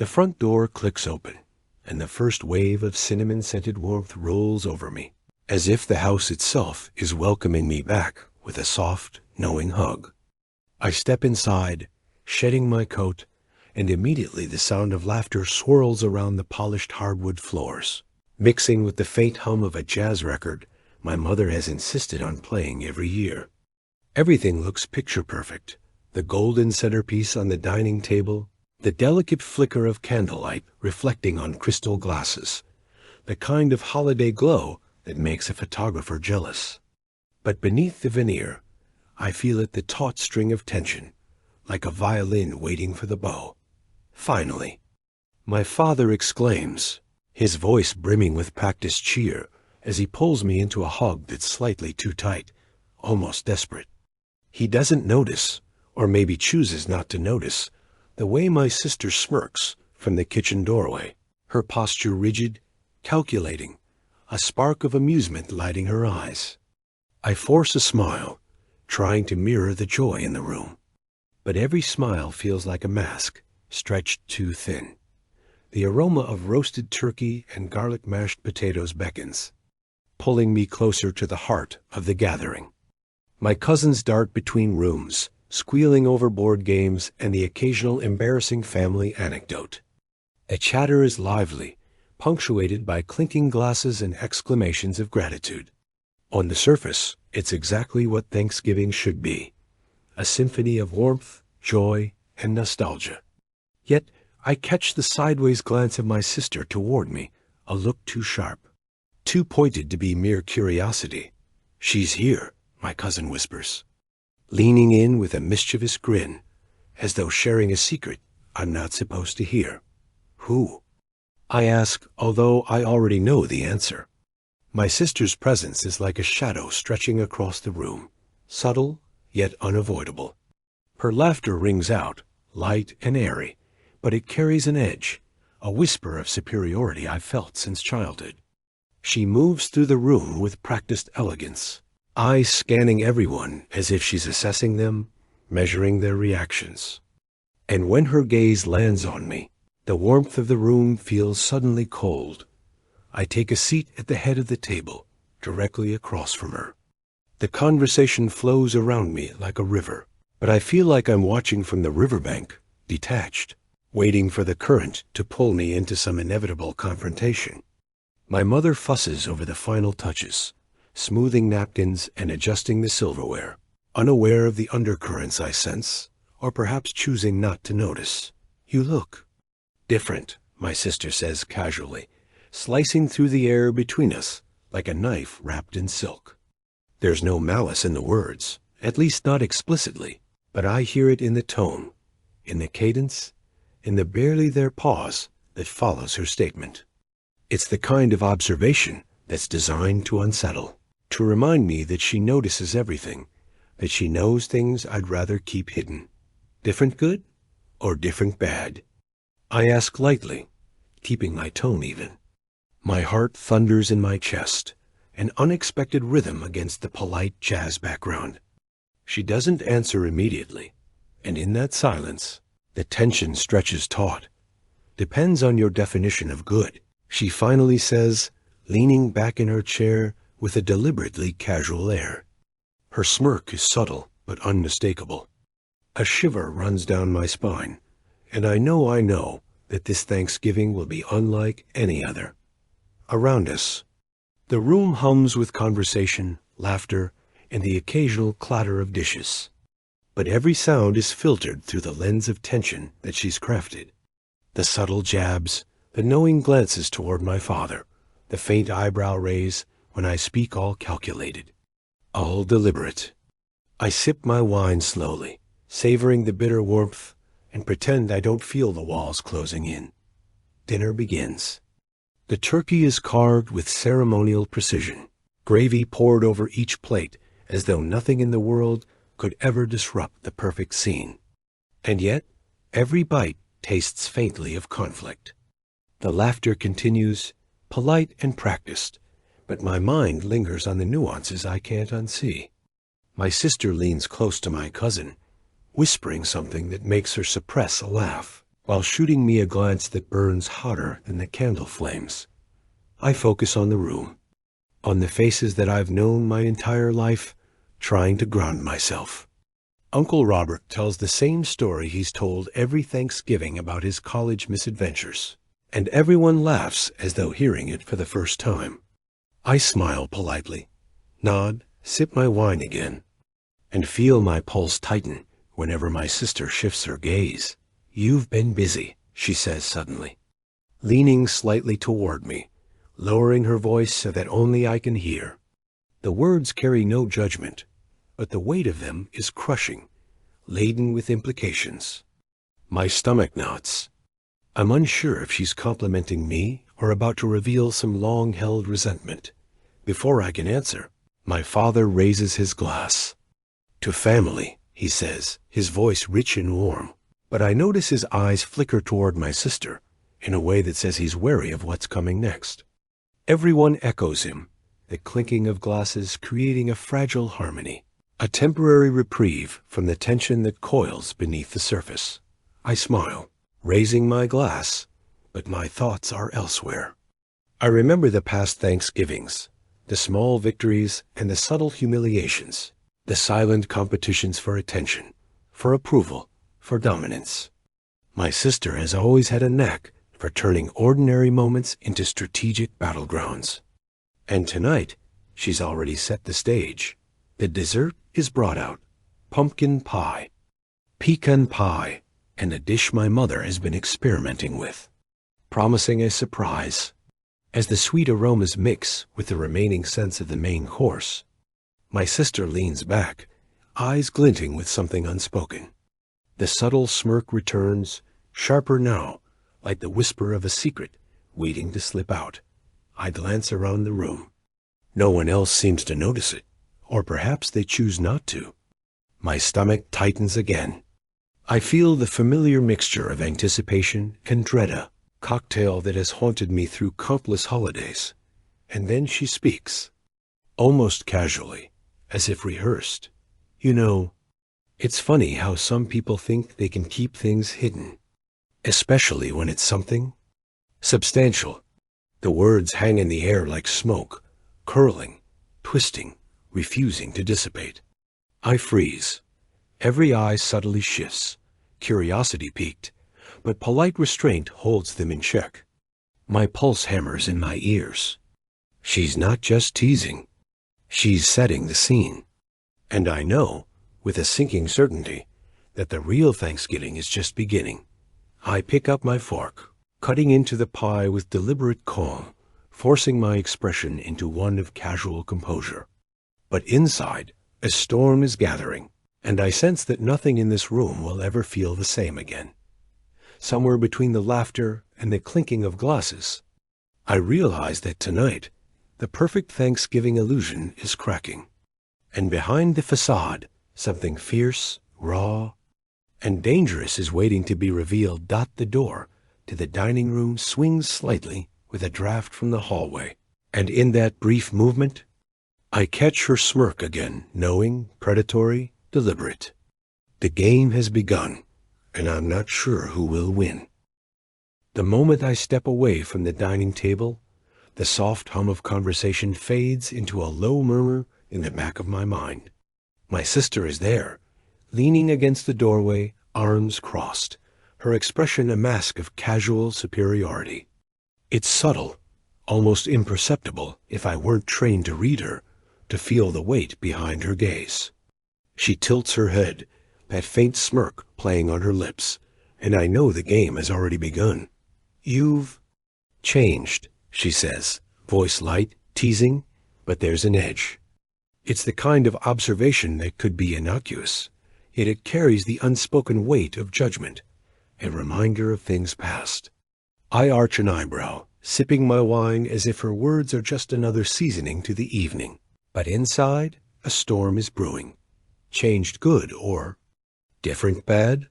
The front door clicks open, and the first wave of cinnamon-scented warmth rolls over me, as if the house itself is welcoming me back with a soft, knowing hug. I step inside, shedding my coat, and immediately the sound of laughter swirls around the polished hardwood floors, mixing with the faint hum of a jazz record my mother has insisted on playing every year. Everything looks picture-perfect. The golden centerpiece on the dining table, the delicate flicker of candlelight reflecting on crystal glasses, the kind of holiday glow that makes a photographer jealous. But beneath the veneer, I feel it the taut string of tension, like a violin waiting for the bow. Finally, my father exclaims, his voice brimming with practiced cheer, as he pulls me into a hug that's slightly too tight, almost desperate. He doesn't notice, or maybe chooses not to notice, the way my sister smirks from the kitchen doorway, her posture rigid, calculating, a spark of amusement lighting her eyes. I force a smile, trying to mirror the joy in the room. But every smile feels like a mask, stretched too thin. The aroma of roasted turkey and garlic mashed potatoes beckons, pulling me closer to the heart of the gathering. My cousins dart between rooms, squealing over board games and the occasional embarrassing family anecdote. A chatter is lively, punctuated by clinking glasses and exclamations of gratitude. On the surface, it's exactly what Thanksgiving should be, a symphony of warmth, joy, and nostalgia. Yet, I catch the sideways glance of my sister toward me, a look too sharp, too pointed to be mere curiosity. "She's here," my cousin whispers, leaning in with a mischievous grin, as though sharing a secret I'm not supposed to hear. "Who?" I ask, although I already know the answer. My sister's presence is like a shadow stretching across the room, subtle yet unavoidable. Her laughter rings out, light and airy, but it carries an edge, a whisper of superiority I've felt since childhood. She moves through the room with practiced elegance, eyes scanning everyone as if she's assessing them, measuring their reactions. And when her gaze lands on me, the warmth of the room feels suddenly cold. I take a seat at the head of the table, directly across from her. The conversation flows around me like a river, but I feel like I'm watching from the riverbank, detached, waiting for the current to pull me into some inevitable confrontation. My mother fusses over the final touches, smoothing napkins and adjusting the silverware, unaware of the undercurrents I sense, or perhaps choosing not to notice. "You look different," my sister says casually, slicing through the air between us like a knife wrapped in silk. There's no malice in the words, at least not explicitly, but I hear it in the tone, in the cadence, in the barely there pause that follows her statement. It's the kind of observation that's designed to unsettle, to remind me that she notices everything, that she knows things I'd rather keep hidden. Different good or different bad? I ask lightly, keeping my tone even. My heart thunders in my chest, an unexpected rhythm against the polite jazz background. She doesn't answer immediately, and in that silence, the tension stretches taut. "Depends on your definition of good," she finally says, leaning back in her chair with a deliberately casual air. Her smirk is subtle but unmistakable. A shiver runs down my spine, and I know that this Thanksgiving will be unlike any other. Around us, the room hums with conversation, laughter, and the occasional clatter of dishes. But every sound is filtered through the lens of tension that she's crafted. The subtle jabs, the knowing glances toward my father, the faint eyebrow raise when I speak all calculated, all deliberate. I sip my wine slowly, savoring the bitter warmth, and pretend I don't feel the walls closing in. Dinner begins. The turkey is carved with ceremonial precision, gravy poured over each plate as though nothing in the world could ever disrupt the perfect scene. And yet, every bite tastes faintly of conflict. The laughter continues, polite and practiced, but my mind lingers on the nuances I can't unsee. My sister leans close to my cousin, whispering something that makes her suppress a laugh, while shooting me a glance that burns hotter than the candle flames. I focus on the room, on the faces that I've known my entire life, trying to ground myself. Uncle Robert tells the same story he's told every Thanksgiving about his college misadventures, and everyone laughs as though hearing it for the first time. I smile politely, nod, sip my wine again, and feel my pulse tighten whenever my sister shifts her gaze. "You've been busy," she says suddenly, leaning slightly toward me, lowering her voice so that only I can hear. The words carry no judgment, but the weight of them is crushing, laden with implications. My stomach knots. I'm unsure if she's complimenting me or about to reveal some long-held resentment. Before I can answer, my father raises his glass. "To family," he says, his voice rich and warm, but I notice his eyes flicker toward my sister in a way that says he's wary of what's coming next. Everyone echoes him, the clinking of glasses creating a fragile harmony, a temporary reprieve from the tension that coils beneath the surface. I smile, raising my glass, but my thoughts are elsewhere. I remember the past Thanksgivings, the small victories and the subtle humiliations, the silent competitions for attention, for approval, for dominance. My sister has always had a knack for turning ordinary moments into strategic battlegrounds. And tonight, she's already set the stage. The dessert is brought out: pumpkin pie, pecan pie, and a dish my mother has been experimenting with, promising a surprise. As the sweet aromas mix with the remaining scents of the main course, my sister leans back, eyes glinting with something unspoken. The subtle smirk returns, sharper now, like the whisper of a secret waiting to slip out. I glance around the room. No one else seems to notice it, or perhaps they choose not to. My stomach tightens again. I feel the familiar mixture of anticipation and dread, cocktail that has haunted me through countless holidays. And then she speaks, almost casually, as if rehearsed. "You know, it's funny how some people think they can keep things hidden, especially when it's something substantial." The words hang in the air like smoke, curling, twisting, refusing to dissipate. I freeze. Every eye subtly shifts, curiosity piqued, but polite restraint holds them in check. My pulse hammers in my ears. She's not just teasing. She's setting the scene. And I know, with a sinking certainty, that the real Thanksgiving is just beginning. I pick up my fork, cutting into the pie with deliberate calm, forcing my expression into one of casual composure. But inside, a storm is gathering, and I sense that nothing in this room will ever feel the same again. Somewhere between the laughter and the clinking of glasses, I realize that tonight, the perfect Thanksgiving illusion is cracking. And behind the facade, something fierce, raw, and dangerous is waiting to be revealed. The door to the dining room swings slightly with a draft from the hallway, and in that brief movement, I catch her smirk again, knowing, predatory, deliberate. The game has begun, and I'm not sure who will win. The moment I step away from the dining table, the soft hum of conversation fades into a low murmur in the back of my mind. My sister is there, leaning against the doorway, arms crossed, her expression a mask of casual superiority. It's subtle, almost imperceptible if I weren't trained to read her, to feel the weight behind her gaze. She tilts her head, that faint smirk playing on her lips, and I know the game has already begun. "You've changed," she says, voice light, teasing, but there's an edge. It's the kind of observation that could be innocuous, yet it carries the unspoken weight of judgment, a reminder of things past. I arch an eyebrow, sipping my wine as if her words are just another seasoning to the evening. But inside, a storm is brewing. Changed good or different bad?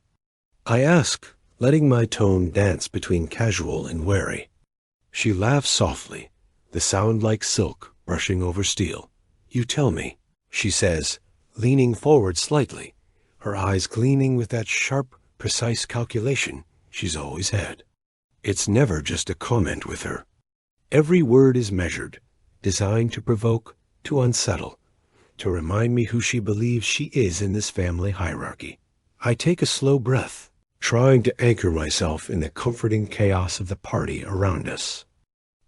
I ask, letting my tone dance between casual and wary. She laughs softly, the sound like silk brushing over steel. "You tell me," she says, leaning forward slightly, her eyes gleaming with that sharp, precise calculation she's always had. It's never just a comment with her. Every word is measured, designed to provoke, to unsettle, to remind me who she believes she is in this family hierarchy. I take a slow breath, trying to anchor myself in the comforting chaos of the party around us.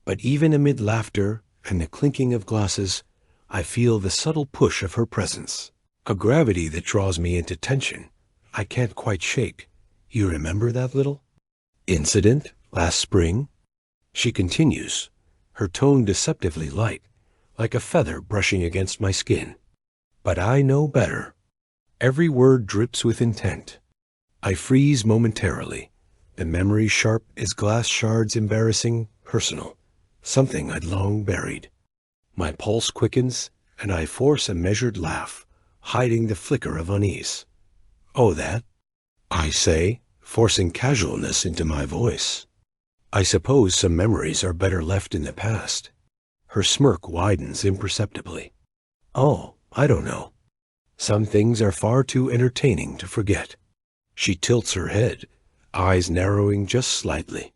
But even amid laughter and the clinking of glasses, I feel the subtle push of her presence, a gravity that draws me into tension I can't quite shake. You remember that little incident last spring? She continues, her tone deceptively light, like a feather brushing against my skin. But I know better. Every word drips with intent. I freeze momentarily, the memory sharp as glass shards, embarrassing, personal, something I'd long buried. My pulse quickens, and I force a measured laugh, hiding the flicker of unease. Oh, that? I say, forcing casualness into my voice. I suppose some memories are better left in the past. Her smirk widens imperceptibly. Oh, I don't know. Some things are far too entertaining to forget. She tilts her head, eyes narrowing just slightly.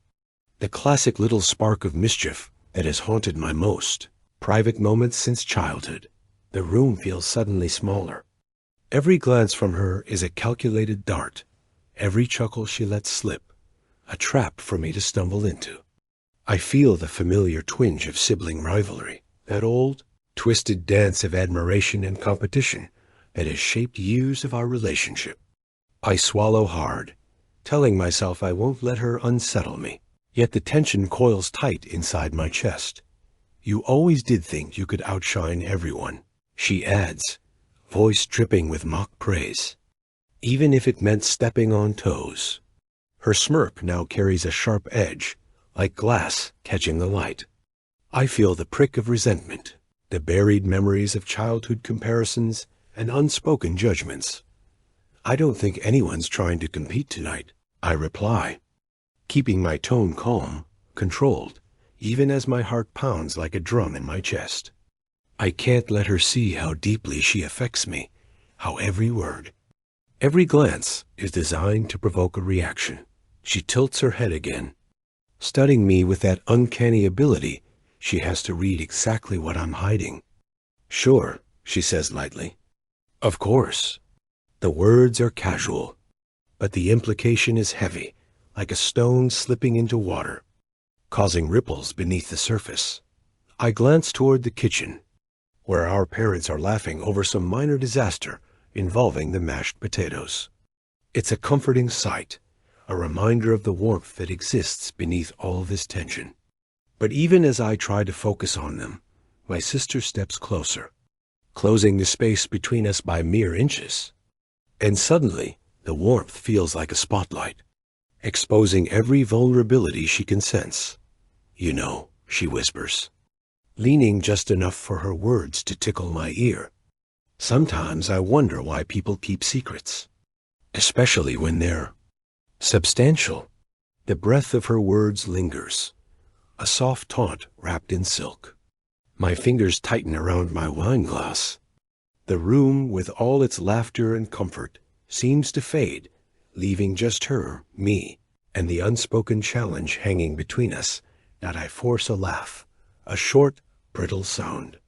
The classic little spark of mischief that has haunted my most private moments since childhood. The room feels suddenly smaller. Every glance from her is a calculated dart. Every chuckle she lets slip, a trap for me to stumble into. I feel the familiar twinge of sibling rivalry, that old, twisted dance of admiration and competition that has shaped years of our relationship. I swallow hard, telling myself I won't let her unsettle me, yet the tension coils tight inside my chest. You always did think you could outshine everyone, she adds, voice dripping with mock praise, even if it meant stepping on toes. Her smirk now carries a sharp edge, like glass catching the light. I feel the prick of resentment, the buried memories of childhood comparisons and unspoken judgments. I don't think anyone's trying to compete tonight, I reply, keeping my tone calm, controlled, even as my heart pounds like a drum in my chest. I can't let her see how deeply she affects me, how every word, every glance is designed to provoke a reaction. She tilts her head again, studying me with that uncanny ability she has to read exactly what I'm hiding. Sure, she says lightly. Of course. The words are casual, but the implication is heavy, like a stone slipping into water, causing ripples beneath the surface. I glance toward the kitchen, where our parents are laughing over some minor disaster involving the mashed potatoes. It's a comforting sight, a reminder of the warmth that exists beneath all this tension. But even as I try to focus on them, my sister steps closer, closing the space between us by mere inches. And suddenly, the warmth feels like a spotlight, exposing every vulnerability she can sense. You know, she whispers, leaning just enough for her words to tickle my ear. Sometimes I wonder why people keep secrets, especially when they're substantial. The breath of her words lingers, a soft taunt wrapped in silk. My fingers tighten around my wine glass. The room, with all its laughter and comfort, seems to fade, leaving just her, me, and the unspoken challenge hanging between us that I force a laugh, a short, brittle sound.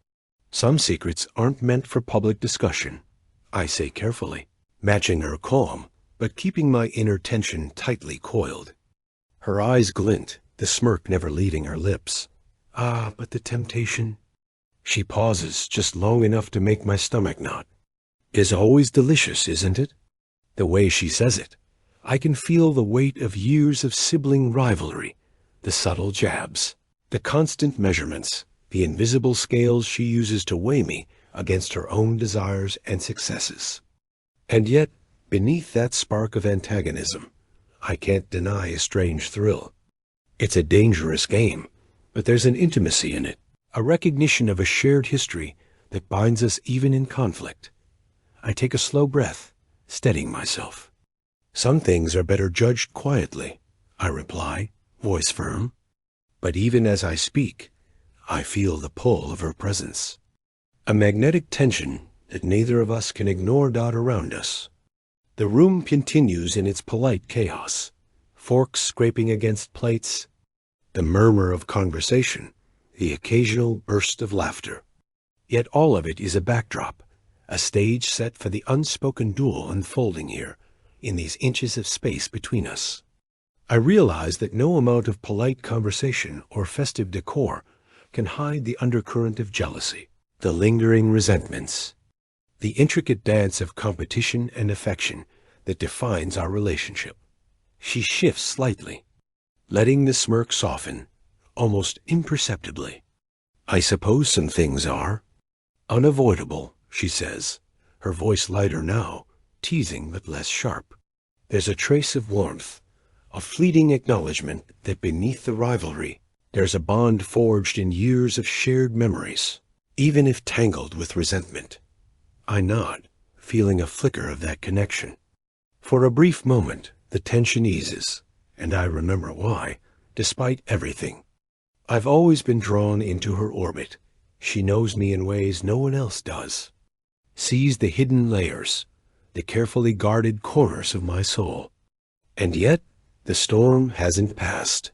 Some secrets aren't meant for public discussion, I say carefully, matching her calm, but keeping my inner tension tightly coiled. Her eyes glint, the smirk never leaving her lips. Ah, but the temptation. She pauses just long enough to make my stomach knot. Is always delicious, isn't it? The way she says it, I can feel the weight of years of sibling rivalry, the subtle jabs, the constant measurements, the invisible scales she uses to weigh me against her own desires and successes. And yet, beneath that spark of antagonism, I can't deny a strange thrill. It's a dangerous game, but there's an intimacy in it, a recognition of a shared history that binds us even in conflict. I take a slow breath, steadying myself. Some things are better judged quietly, I reply, voice firm. But even as I speak, I feel the pull of her presence, a magnetic tension that neither of us can ignore dot around us. The room continues in its polite chaos, forks scraping against plates, the murmur of conversation, the occasional burst of laughter. Yet all of it is a backdrop, a stage set for the unspoken duel unfolding here, in these inches of space between us. I realize that no amount of polite conversation or festive decor can hide the undercurrent of jealousy, the lingering resentments, the intricate dance of competition and affection that defines our relationship. She shifts slightly, letting the smirk soften, almost imperceptibly. "I suppose some things are unavoidable," she says, her voice lighter now, teasing but less sharp. There's a trace of warmth, a fleeting acknowledgement that beneath the rivalry, there's a bond forged in years of shared memories, even if tangled with resentment. I nod, feeling a flicker of that connection. For a brief moment, the tension eases, and I remember why, despite everything. I've always been drawn into her orbit. She knows me in ways no one else does, sees the hidden layers, the carefully guarded corners of my soul. And yet, the storm hasn't passed.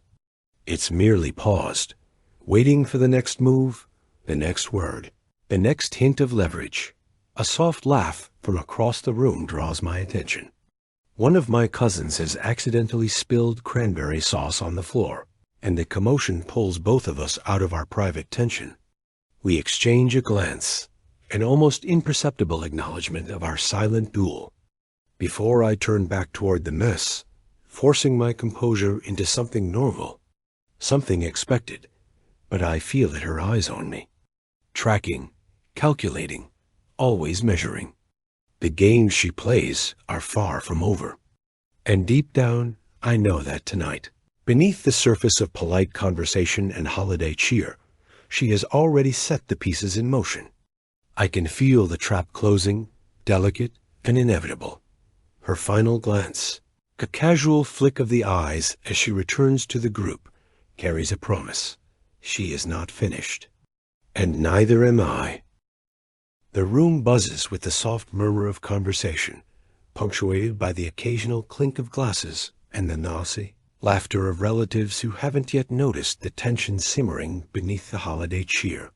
It's merely paused, waiting for the next move, the next word, the next hint of leverage. A soft laugh from across the room draws my attention. One of my cousins has accidentally spilled cranberry sauce on the floor, and the commotion pulls both of us out of our private tension. We exchange a glance, an almost imperceptible acknowledgement of our silent duel. Before I turn back toward the mess, forcing my composure into something normal, something expected, but I feel at her eyes on me. Tracking, calculating, always measuring. The games she plays are far from over. And deep down, I know that tonight, beneath the surface of polite conversation and holiday cheer, she has already set the pieces in motion. I can feel the trap closing, delicate and inevitable. Her final glance, a casual flick of the eyes as she returns to the group, carries a promise. She is not finished. And neither am I. The room buzzes with the soft murmur of conversation, punctuated by the occasional clink of glasses and the noisy laughter of relatives who haven't yet noticed the tension simmering beneath the holiday cheer.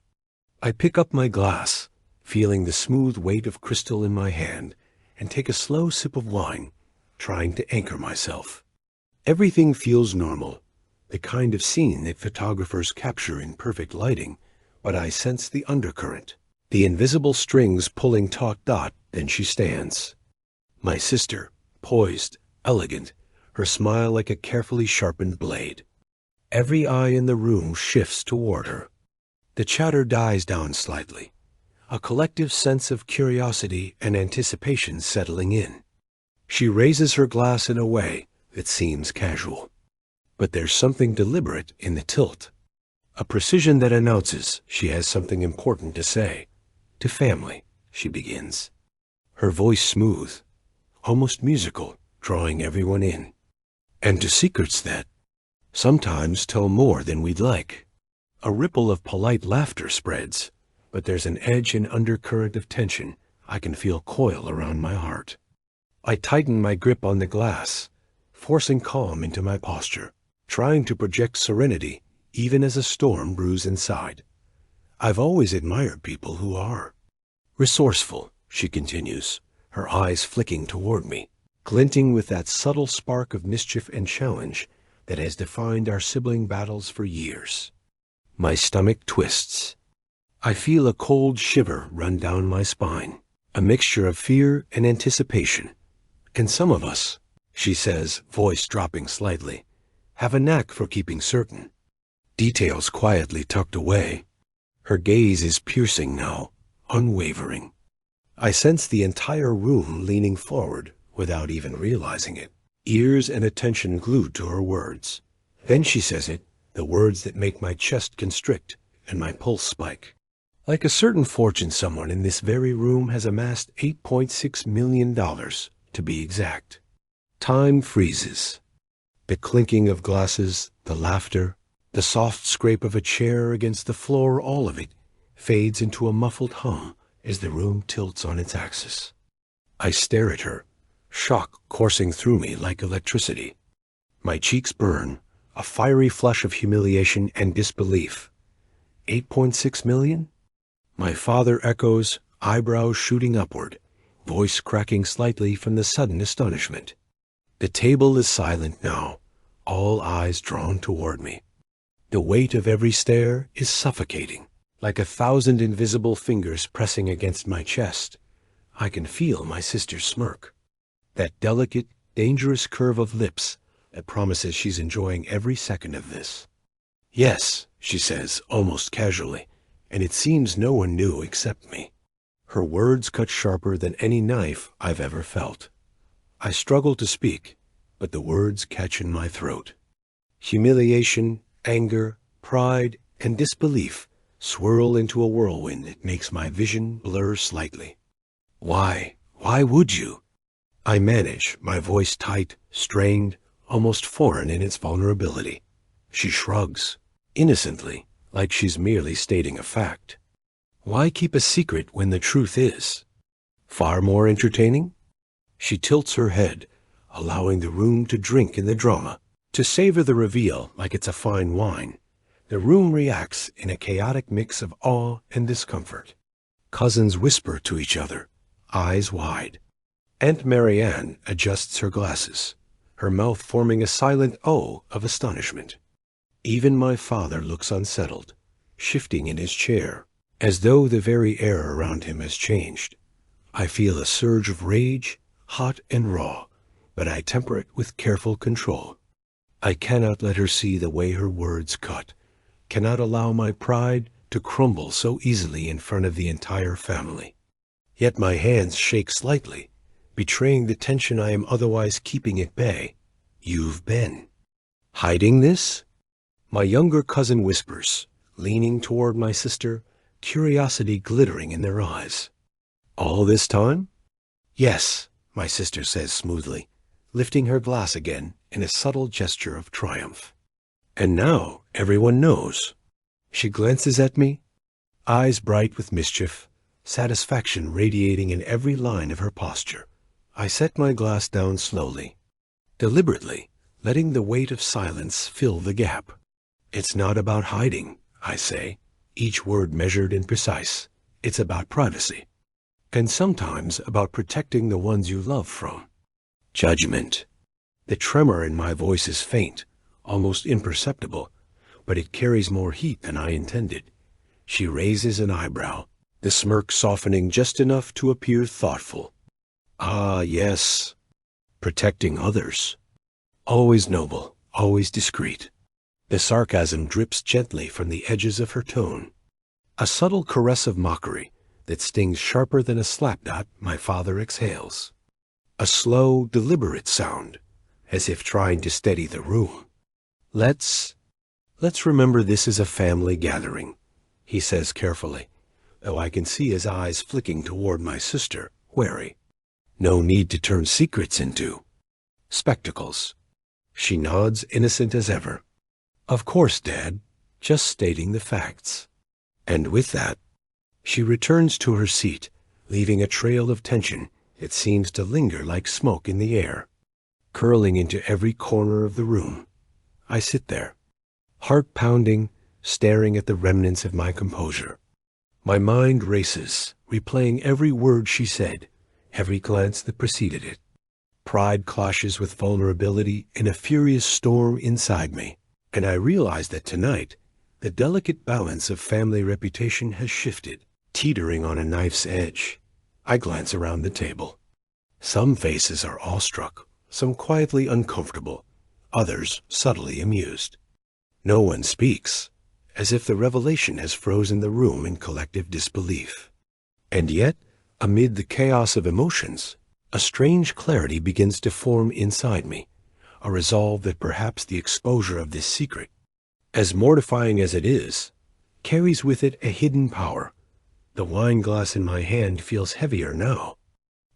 I pick up my glass, feeling the smooth weight of crystal in my hand, and take a slow sip of wine, trying to anchor myself. Everything feels normal, the kind of scene that photographers capture in perfect lighting, but I sense the undercurrent, the invisible strings pulling taut. Then she stands. My sister, poised, elegant, her smile like a carefully sharpened blade. Every eye in the room shifts toward her. The chatter dies down slightly, a collective sense of curiosity and anticipation settling in. She raises her glass in a way that seems casual, but there's something deliberate in the tilt, a precision that announces she has something important to say. To family, she begins, her voice smooth, almost musical, drawing everyone in. And to secrets that sometimes tell more than we'd like. A ripple of polite laughter spreads, but there's an edge and undercurrent of tension I can feel coil around my heart. I tighten my grip on the glass, forcing calm into my posture, trying to project serenity even as a storm brews inside. I've always admired people who are resourceful, she continues, her eyes flicking toward me, glinting with that subtle spark of mischief and challenge that has defined our sibling battles for years. My stomach twists. I feel a cold shiver run down my spine, a mixture of fear and anticipation. Can some of us, she says, voice dropping slightly, have a knack for keeping certain details quietly tucked away? Her gaze is piercing now, unwavering. I sense the entire room leaning forward without even realizing it, ears and attention glued to her words. Then she says it, the words that make my chest constrict and my pulse spike. Like a certain fortune someone in this very room has amassed $8.6 million, to be exact. Time freezes. The clinking of glasses, the laughter, the soft scrape of a chair against the floor, all of it fades into a muffled hum as the room tilts on its axis. I stare at her, shock coursing through me like electricity. My cheeks burn, a fiery flush of humiliation and disbelief. 8.6 million? My father echoes, eyebrows shooting upward, voice cracking slightly from the sudden astonishment. The table is silent now, all eyes drawn toward me. The weight of every stare is suffocating, like 1,000 invisible fingers pressing against my chest. I can feel my sister's smirk, that delicate, dangerous curve of lips that promises she's enjoying every second of this. Yes, she says, almost casually, and it seems no one knew except me. Her words cut sharper than any knife I've ever felt. I struggle to speak, but the words catch in my throat. Humiliation, anger, pride, and disbelief swirl into a whirlwind that makes my vision blur slightly. Why would you? I manage, my voice tight, strained, almost foreign in its vulnerability. She shrugs, innocently, like she's merely stating a fact. Why keep a secret when the truth is far more entertaining? She tilts her head, allowing the room to drink in the drama, to savor the reveal like it's a fine wine. The room reacts in a chaotic mix of awe and discomfort. Cousins whisper to each other, eyes wide. Aunt Marianne adjusts her glasses, her mouth forming a silent O of astonishment. Even my father looks unsettled, shifting in his chair, as though the very air around him has changed. I feel a surge of rage, hot and raw, but I temper it with careful control. I cannot let her see the way her words cut, cannot allow my pride to crumble so easily in front of the entire family. Yet my hands shake slightly, betraying the tension I am otherwise keeping at bay. You've been hiding this? My younger cousin whispers, leaning toward my sister, curiosity glittering in their eyes. All this time? Yes, my sister says smoothly, lifting her glass again in a subtle gesture of triumph. And now everyone knows. She glances at me, eyes bright with mischief, satisfaction radiating in every line of her posture. I set my glass down slowly, deliberately, letting the weight of silence fill the gap. It's not about hiding, I say, each word measured and precise. It's about privacy, and sometimes about protecting the ones you love from judgment. The tremor in my voice is faint, almost imperceptible, but it carries more heat than I intended. She raises an eyebrow, the smirk softening just enough to appear thoughtful. Ah, yes, protecting others. Always noble, always discreet. The sarcasm drips gently from the edges of her tone, a subtle caress of mockery that stings sharper than a slapdot my father exhales. A slow, deliberate sound, as if trying to steady the room. Let's remember this is a family gathering, he says carefully, though I can see his eyes flicking toward my sister, wary. No need to turn secrets into spectacles. She nods, innocent as ever. Of course, Dad, just stating the facts. And with that, she returns to her seat, leaving a trail of tension that seems to linger like smoke in the air, curling into every corner of the room. I sit there, heart pounding, staring at the remnants of my composure. My mind races, replaying every word she said, every glance that preceded it. Pride clashes with vulnerability in a furious storm inside me, and I realize that tonight, the delicate balance of family reputation has shifted, teetering on a knife's edge. I glance around the table. Some faces are awestruck, some quietly uncomfortable, others subtly amused. No one speaks, as if the revelation has frozen the room in collective disbelief. And yet, amid the chaos of emotions, a strange clarity begins to form inside me, a resolve that perhaps the exposure of this secret, as mortifying as it is, carries with it a hidden power. The wine glass in my hand feels heavier now,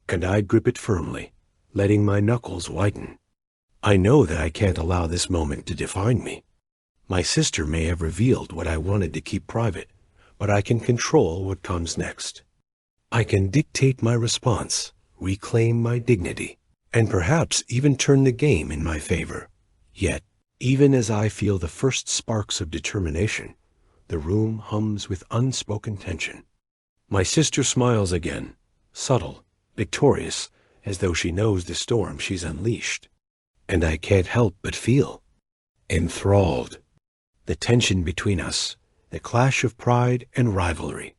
and I grip it firmly, letting my knuckles whiten. I know that I can't allow this moment to define me. My sister may have revealed what I wanted to keep private, but I can control what comes next. I can dictate my response, reclaim my dignity, and perhaps even turn the game in my favor. Yet, even as I feel the first sparks of determination, the room hums with unspoken tension. My sister smiles again, subtle, victorious, as though she knows the storm she's unleashed. And I can't help but feel enthralled. The tension between us, the clash of pride and rivalry,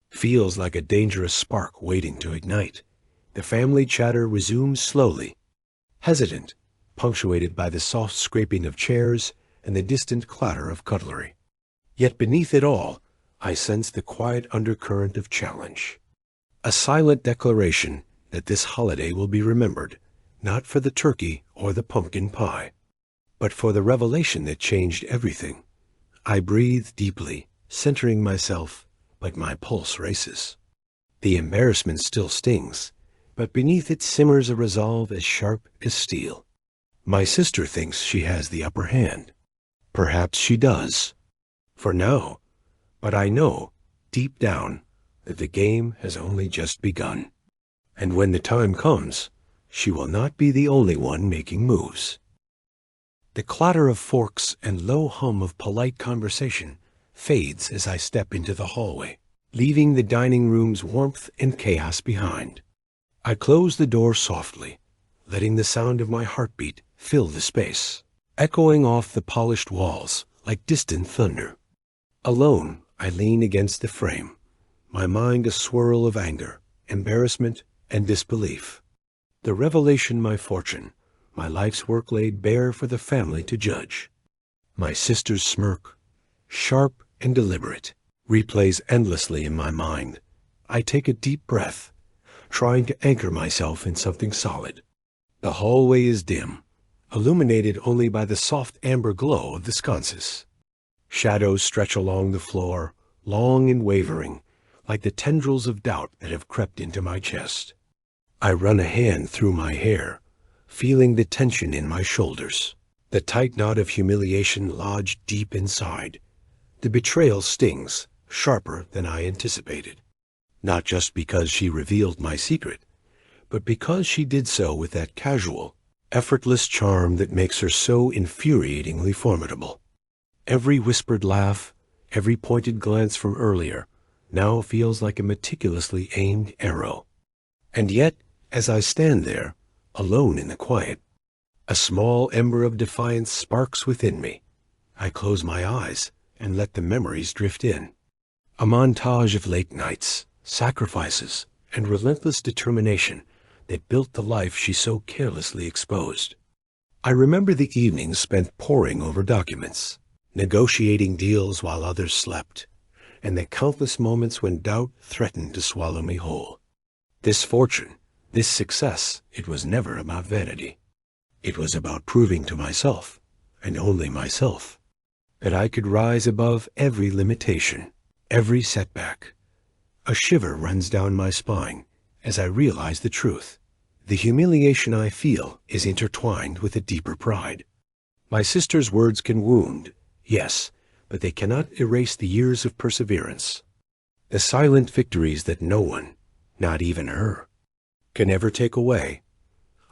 feels like a dangerous spark waiting to ignite. The family chatter resumes slowly, hesitant, punctuated by the soft scraping of chairs and the distant clatter of cutlery. Yet beneath it all, I sense the quiet undercurrent of challenge. A silent declaration that this holiday will be remembered, not for the turkey or the pumpkin pie, but for the revelation that changed everything. I breathe deeply, centering myself, but my pulse races. The embarrassment still stings, but beneath it simmers a resolve as sharp as steel. My sister thinks she has the upper hand. Perhaps she does. For now, but I know, deep down, that the game has only just begun. And when the time comes, she will not be the only one making moves. The clatter of forks and low hum of polite conversation fades as I step into the hallway, leaving the dining room's warmth and chaos behind. I close the door softly, letting the sound of my heartbeat fill the space, echoing off the polished walls like distant thunder. Alone, I lean against the frame, my mind a swirl of anger, embarrassment, and disbelief. The revelation my fortune, my life's work laid bare for the family to judge. My sister's smirk, sharp and deliberate, replays endlessly in my mind. I take a deep breath, trying to anchor myself in something solid. The hallway is dim, illuminated only by the soft amber glow of the sconces. Shadows stretch along the floor, long and wavering, like the tendrils of doubt that have crept into my chest. I run a hand through my hair, feeling the tension in my shoulders, the tight knot of humiliation lodged deep inside. The betrayal stings, sharper than I anticipated, not just because she revealed my secret, but because she did so with that casual, effortless charm that makes her so infuriatingly formidable. Every whispered laugh, every pointed glance from earlier, now feels like a meticulously aimed arrow. And yet, as I stand there, alone in the quiet, a small ember of defiance sparks within me. I close my eyes and let the memories drift in. A montage of late nights, sacrifices, and relentless determination that built the life she so carelessly exposed. I remember the evenings spent poring over documents, negotiating deals while others slept, and the countless moments when doubt threatened to swallow me whole. This fortune, this success, it was never about vanity. It was about proving to myself, and only myself, that I could rise above every limitation, every setback. A shiver runs down my spine as I realize the truth. The humiliation I feel is intertwined with a deeper pride. My sister's words can wound, yes, but they cannot erase the years of perseverance, the silent victories that no one, not even her, can ever take away.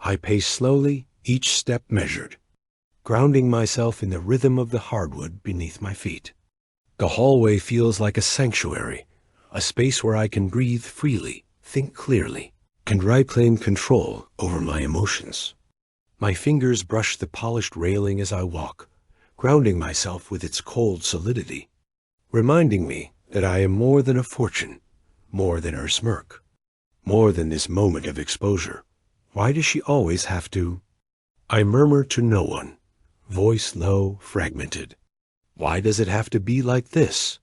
I pace slowly, each step measured, grounding myself in the rhythm of the hardwood beneath my feet. The hallway feels like a sanctuary, a space where I can breathe freely, think clearly, and reclaim control over my emotions. My fingers brush the polished railing as I walk, grounding myself with its cold solidity, reminding me that I am more than a fortune, more than her smirk, more than this moment of exposure. Why does she always have to? I murmur to no one, voice low, fragmented. Why does it have to be like this?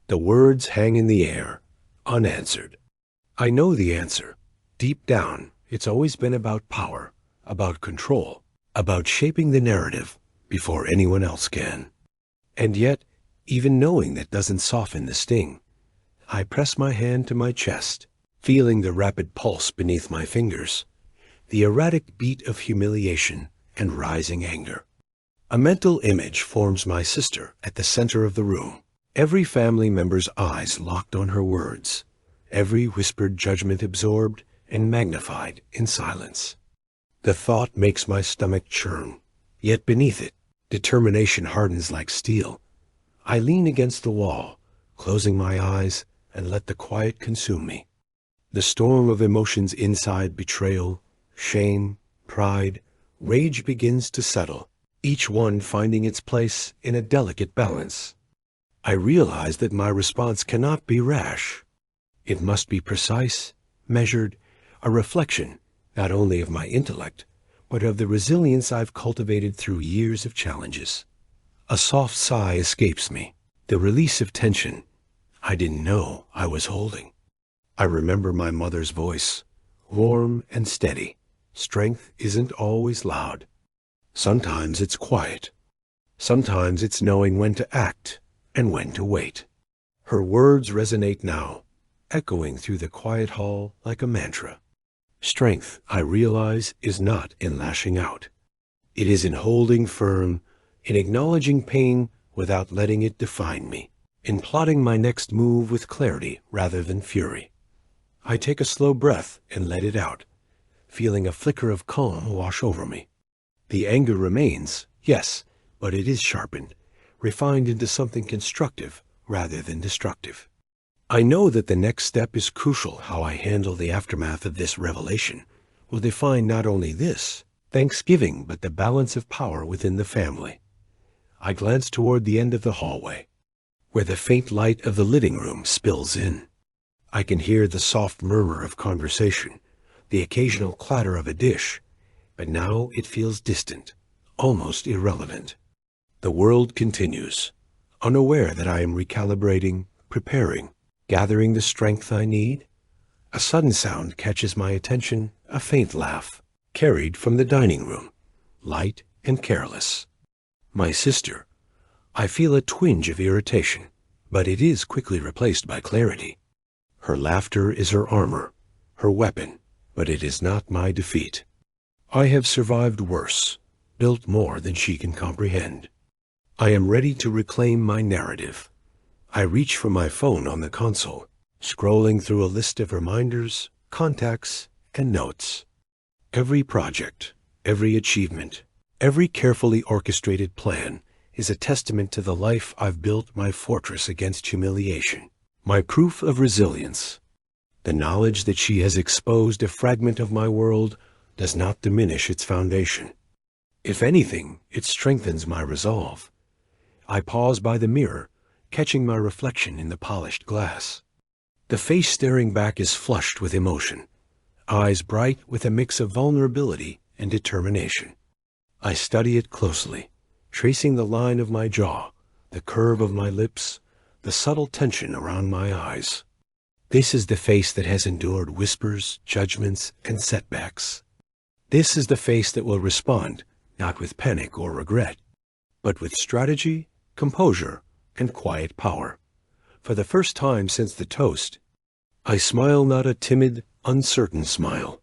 The words hang in the air, unanswered. I know the answer. Deep down, it's always been about power, about control, about shaping the narrative before anyone else can. And yet, even knowing that doesn't soften the sting. I press my hand to my chest, feeling the rapid pulse beneath my fingers, the erratic beat of humiliation and rising anger. A mental image forms my sister at the center of the room, every family member's eyes locked on her words, every whispered judgment absorbed and magnified in silence. The thought makes my stomach churn, Yet beneath it, determination hardens like steel. I lean against the wall, closing my eyes, and let the quiet consume me. The storm of emotions inside betrayal, shame, pride, rage begins to settle, each one finding its place in a delicate balance. I realize that my response cannot be rash. It must be precise, measured, a reflection not only of my intellect, but of the resilience I've cultivated through years of challenges. A soft sigh escapes me, the release of tension I didn't know I was holding. I remember my mother's voice, warm and steady. Strength isn't always loud. Sometimes it's quiet. Sometimes it's knowing when to act and when to wait. Her words resonate now, echoing through the quiet hall like a mantra. Strength, I realize, is not in lashing out. It is in holding firm, in acknowledging pain without letting it define me, in plotting my next move with clarity rather than fury. I take a slow breath and let it out, feeling a flicker of calm wash over me. The anger remains, yes, but it is sharpened, refined into something constructive rather than destructive. I know that the next step is crucial. How I handle the aftermath of this revelation will define not only this Thanksgiving, but the balance of power within the family. I glance toward the end of the hallway, where the faint light of the living room spills in. I can hear the soft murmur of conversation, the occasional clatter of a dish, but now it feels distant, almost irrelevant. The world continues, unaware that I am recalibrating, preparing, gathering the strength I need. A sudden sound catches my attention, a faint laugh, carried from the dining room, light and careless. My sister. I feel a twinge of irritation, but it is quickly replaced by clarity. Her laughter is her armor, her weapon, but it is not my defeat. I have survived worse, built more than she can comprehend. I am ready to reclaim my narrative. I reach for my phone on the console, scrolling through a list of reminders, contacts, and notes. Every project, every achievement, every carefully orchestrated plan is a testament to the life I've built, my fortress against humiliation, my proof of resilience. The knowledge that she has exposed a fragment of my world does not diminish its foundation. If anything, it strengthens my resolve. I pause by the mirror, catching my reflection in the polished glass. The face staring back is flushed with emotion, eyes bright with a mix of vulnerability and determination. I study it closely, tracing the line of my jaw, the curve of my lips, the subtle tension around my eyes. This is the face that has endured whispers, judgments, and setbacks. This is the face that will respond, not with panic or regret, but with strategy, composure, and quiet power. For the first time since the toast, I smile, not a timid, uncertain smile,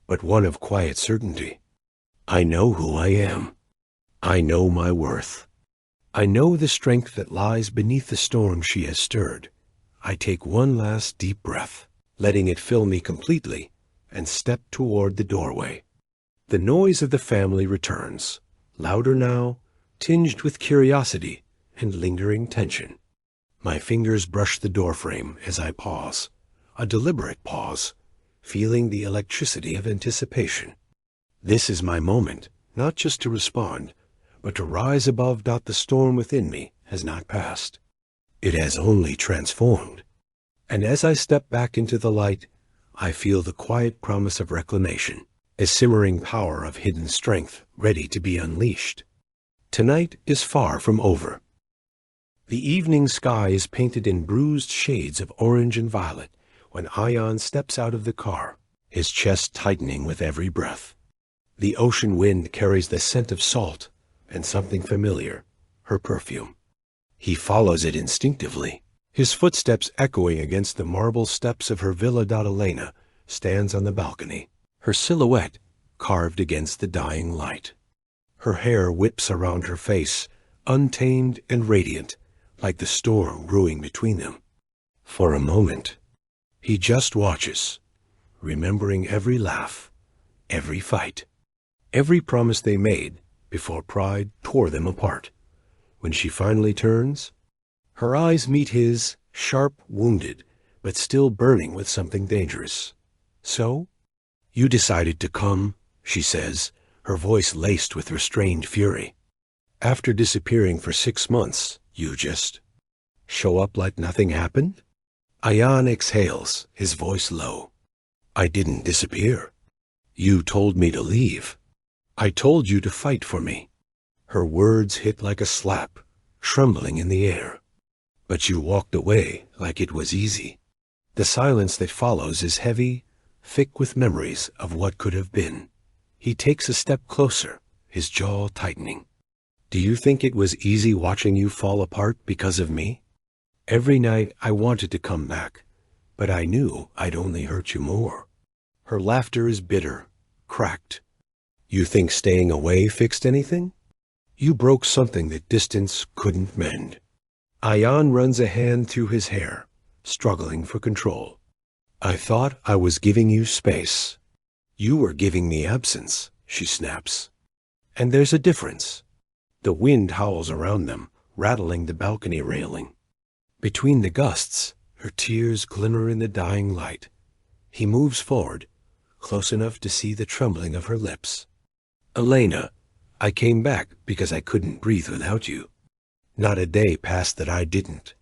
but one of quiet certainty. I know who I am. I know my worth. I know the strength that lies beneath the storm she has stirred. I take one last deep breath, letting it fill me completely, and step toward the doorway. The noise of the family returns, louder now, tinged with curiosity and lingering tension. My fingers brush the doorframe as I pause, a deliberate pause, feeling the electricity of anticipation. This is my moment, not just to respond, but to rise above. The storm within me has not passed. It has only transformed. And as I step back into the light, I feel the quiet promise of reclamation, a simmering power of hidden strength ready to be unleashed. Tonight is far from over. The evening sky is painted in bruised shades of orange and violet when Ion steps out of the car, his chest tightening with every breath. The ocean wind carries the scent of salt and something familiar, her perfume. He follows it instinctively. His footsteps echoing against the marble steps of her Villa d'Adalena stands on the balcony, her silhouette carved against the dying light. Her hair whips around her face, untamed and radiant, like the storm brewing between them. For a moment, he just watches, remembering every laugh, every fight, every promise they made before pride tore them apart. When she finally turns, her eyes meet his, sharp, wounded, but still burning with something dangerous. "So? You decided to come," she says, her voice laced with restrained fury. "After disappearing for 6 months, you just show up like nothing happened?" Ayan exhales, his voice low. "I didn't disappear. You told me to leave. I told you to fight for me." Her words hit like a slap, trembling in the air. "But you walked away like it was easy." The silence that follows is heavy, thick with memories of what could have been. He takes a step closer, his jaw tightening. "Do you think it was easy watching you fall apart because of me? Every night I wanted to come back, but I knew I'd only hurt you more." Her laughter is bitter, cracked. "You think staying away fixed anything? You broke something that distance couldn't mend." Ayan runs a hand through his hair, struggling for control. "I thought I was giving you space. You were giving me absence," she snaps. "And there's a difference." The wind howls around them, rattling the balcony railing. Between the gusts, her tears glimmer in the dying light. He moves forward, close enough to see the trembling of her lips. "Elena, I came back because I couldn't breathe without you. Not a day passed that I didn't."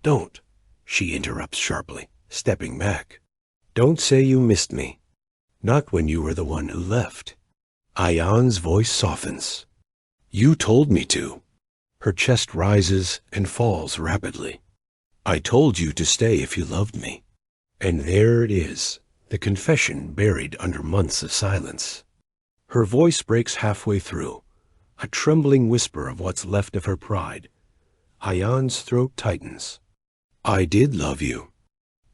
"Don't," she interrupts sharply, stepping back. "Don't say you missed me. Not when you were the one who left." Ayan's voice softens. "You told me to." Her chest rises and falls rapidly. "I told you to stay if you loved me." And there it is, the confession buried under months of silence. Her voice breaks halfway through, a trembling whisper of what's left of her pride. Ayan's throat tightens. "I did love you.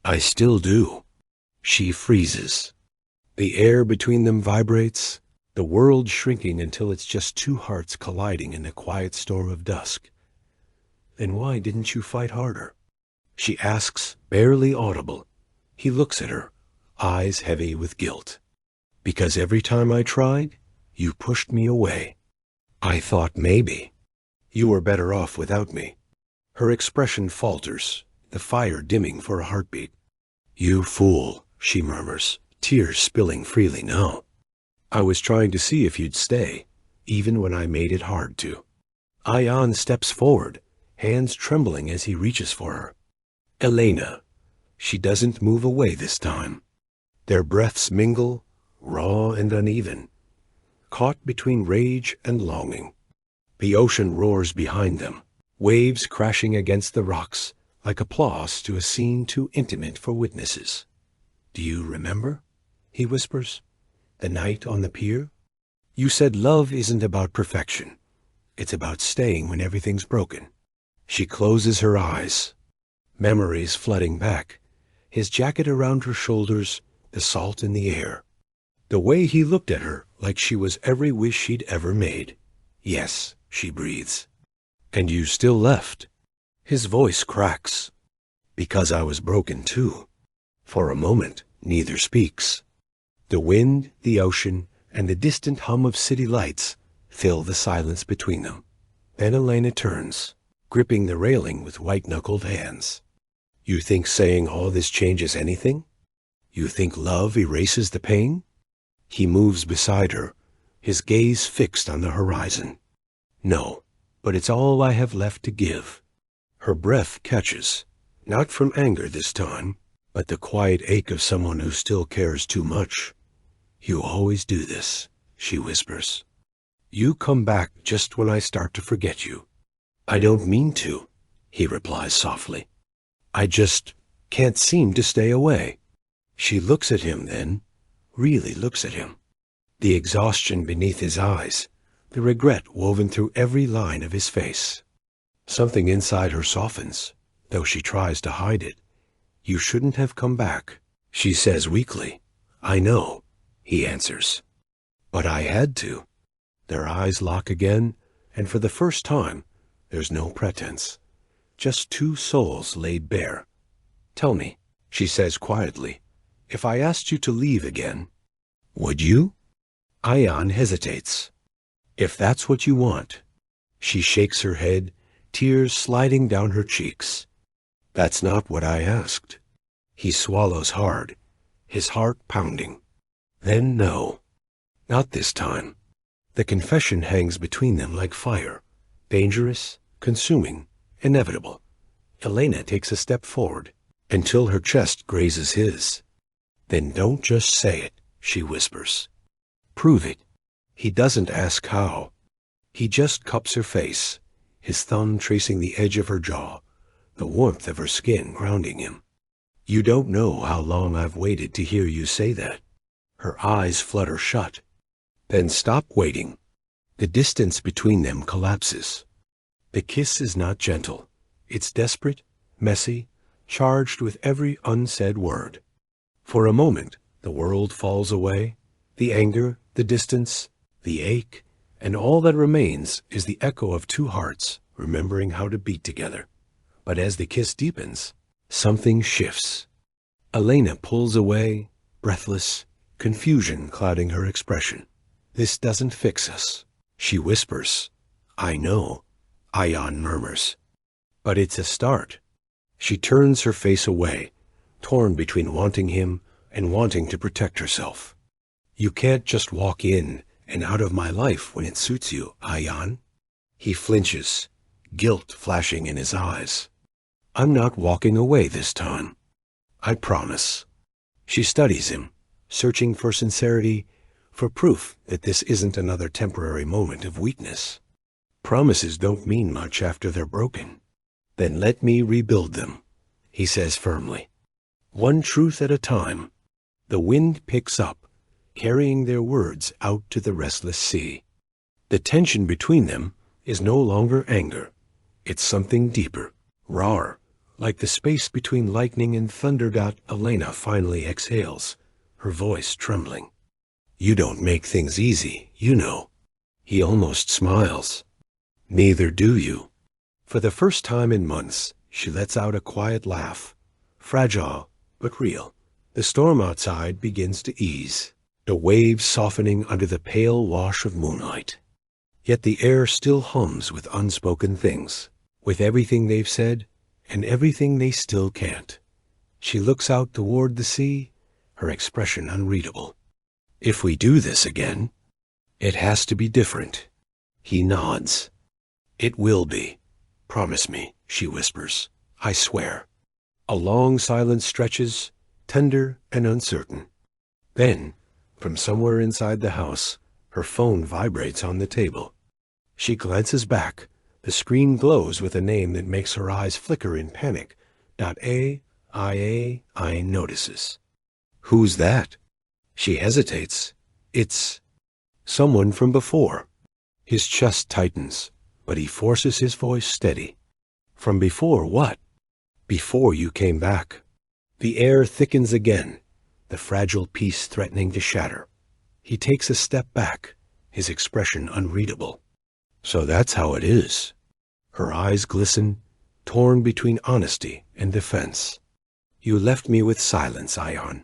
I still do." She freezes. The air between them vibrates, the world shrinking until it's just two hearts colliding in the quiet storm of dusk. "Then why didn't you fight harder?" she asks, barely audible. He looks at her, eyes heavy with guilt. "Because every time I tried, you pushed me away. I thought maybe you were better off without me." Her expression falters, the fire dimming for a heartbeat. "You fool," she murmurs, tears spilling freely now. "I was trying to see if you'd stay, even when I made it hard to." Ayan steps forward, hands trembling as he reaches for her. "Elena." She doesn't move away this time. Their breaths mingle, raw and uneven, caught between rage and longing. The ocean roars behind them, waves crashing against the rocks, like applause to a scene too intimate for witnesses. "Do you remember?" he whispers. "The night on the pier? You said love isn't about perfection. It's about staying when everything's broken." She closes her eyes, memories flooding back, his jacket around her shoulders, the salt in the air. The way he looked at her like she was every wish she'd ever made. "Yes," she breathes. "And you still left." His voice cracks. "Because I was broken too." For a moment, neither speaks. The wind, the ocean, and the distant hum of city lights fill the silence between them. Then Elena turns, gripping the railing with white-knuckled hands. "You think saying all this changes anything? You think love erases the pain?" He moves beside her, his gaze fixed on the horizon. "No, but it's all I have left to give." Her breath catches, not from anger this time, but the quiet ache of someone who still cares too much. "You always do this," she whispers. "You come back just when I start to forget you." "I don't mean to," he replies softly. "I just can't seem to stay away." She looks at him then, really looks at him. The exhaustion beneath his eyes, the regret woven through every line of his face. Something inside her softens, though she tries to hide it. "You shouldn't have come back," she says weakly. "I know," he answers. "But I had to." Their eyes lock again, and for the first time, there's no pretense. Just two souls laid bare. "Tell me," she says quietly, "if I asked you to leave again, would you?" Ayan hesitates. If that's what you want. She shakes her head, tears sliding down her cheeks. That's not what I asked. He swallows hard, his heart pounding. Then no, not this time. The confession hangs between them like fire, dangerous, consuming, inevitable. Elena takes a step forward, until her chest grazes his. Then don't just say it, she whispers. Prove it. He doesn't ask how. He just cups her face, his thumb tracing the edge of her jaw, the warmth of her skin grounding him. You don't know how long I've waited to hear you say that. Her eyes flutter shut. Then stop waiting. The distance between them collapses. The kiss is not gentle. It's desperate, messy, charged with every unsaid word. For a moment, the world falls away, the anger, the distance, the ache, and all that remains is the echo of two hearts remembering how to beat together. But as the kiss deepens, something shifts. Elena pulls away, breathless, confusion clouding her expression. This doesn't fix us, she whispers. I know, Ion murmurs. But it's a start. She turns her face away, torn between wanting him and wanting to protect herself. You can't just walk in and out of my life when it suits you, Ion. He flinches, guilt flashing in his eyes. I'm not walking away this time. I promise. She studies him, searching for sincerity, for proof that this isn't another temporary moment of weakness. Promises don't mean much after they're broken. Then let me rebuild them, he says firmly. One truth at a time. The wind picks up, carrying their words out to the restless sea. The tension between them is no longer anger. It's something deeper, rawer, like the space between lightning and thunder. Elena finally exhales, her voice trembling. You don't make things easy, you know. He almost smiles. Neither do you. For the first time in months, she lets out a quiet laugh, fragile but real. The storm outside begins to ease, the waves softening under the pale wash of moonlight. Yet the air still hums with unspoken things, with everything they've said and everything they still can't. She looks out toward the sea, her expression unreadable. If we do this again, it has to be different. He nods. It will be. Promise me, she whispers. I swear. A long silence stretches, tender and uncertain. Then, from somewhere inside the house, her phone vibrates on the table. She glances back. The screen glows with a name that makes her eyes flicker in panic. I notices. Who's that? She hesitates. It's someone from before. His chest tightens, but he forces his voice steady. From before what? Before you came back. The air thickens again, the fragile peace threatening to shatter. He takes a step back, his expression unreadable. So that's how it is. Her eyes glisten, torn between honesty and defense. You left me with silence, Ion.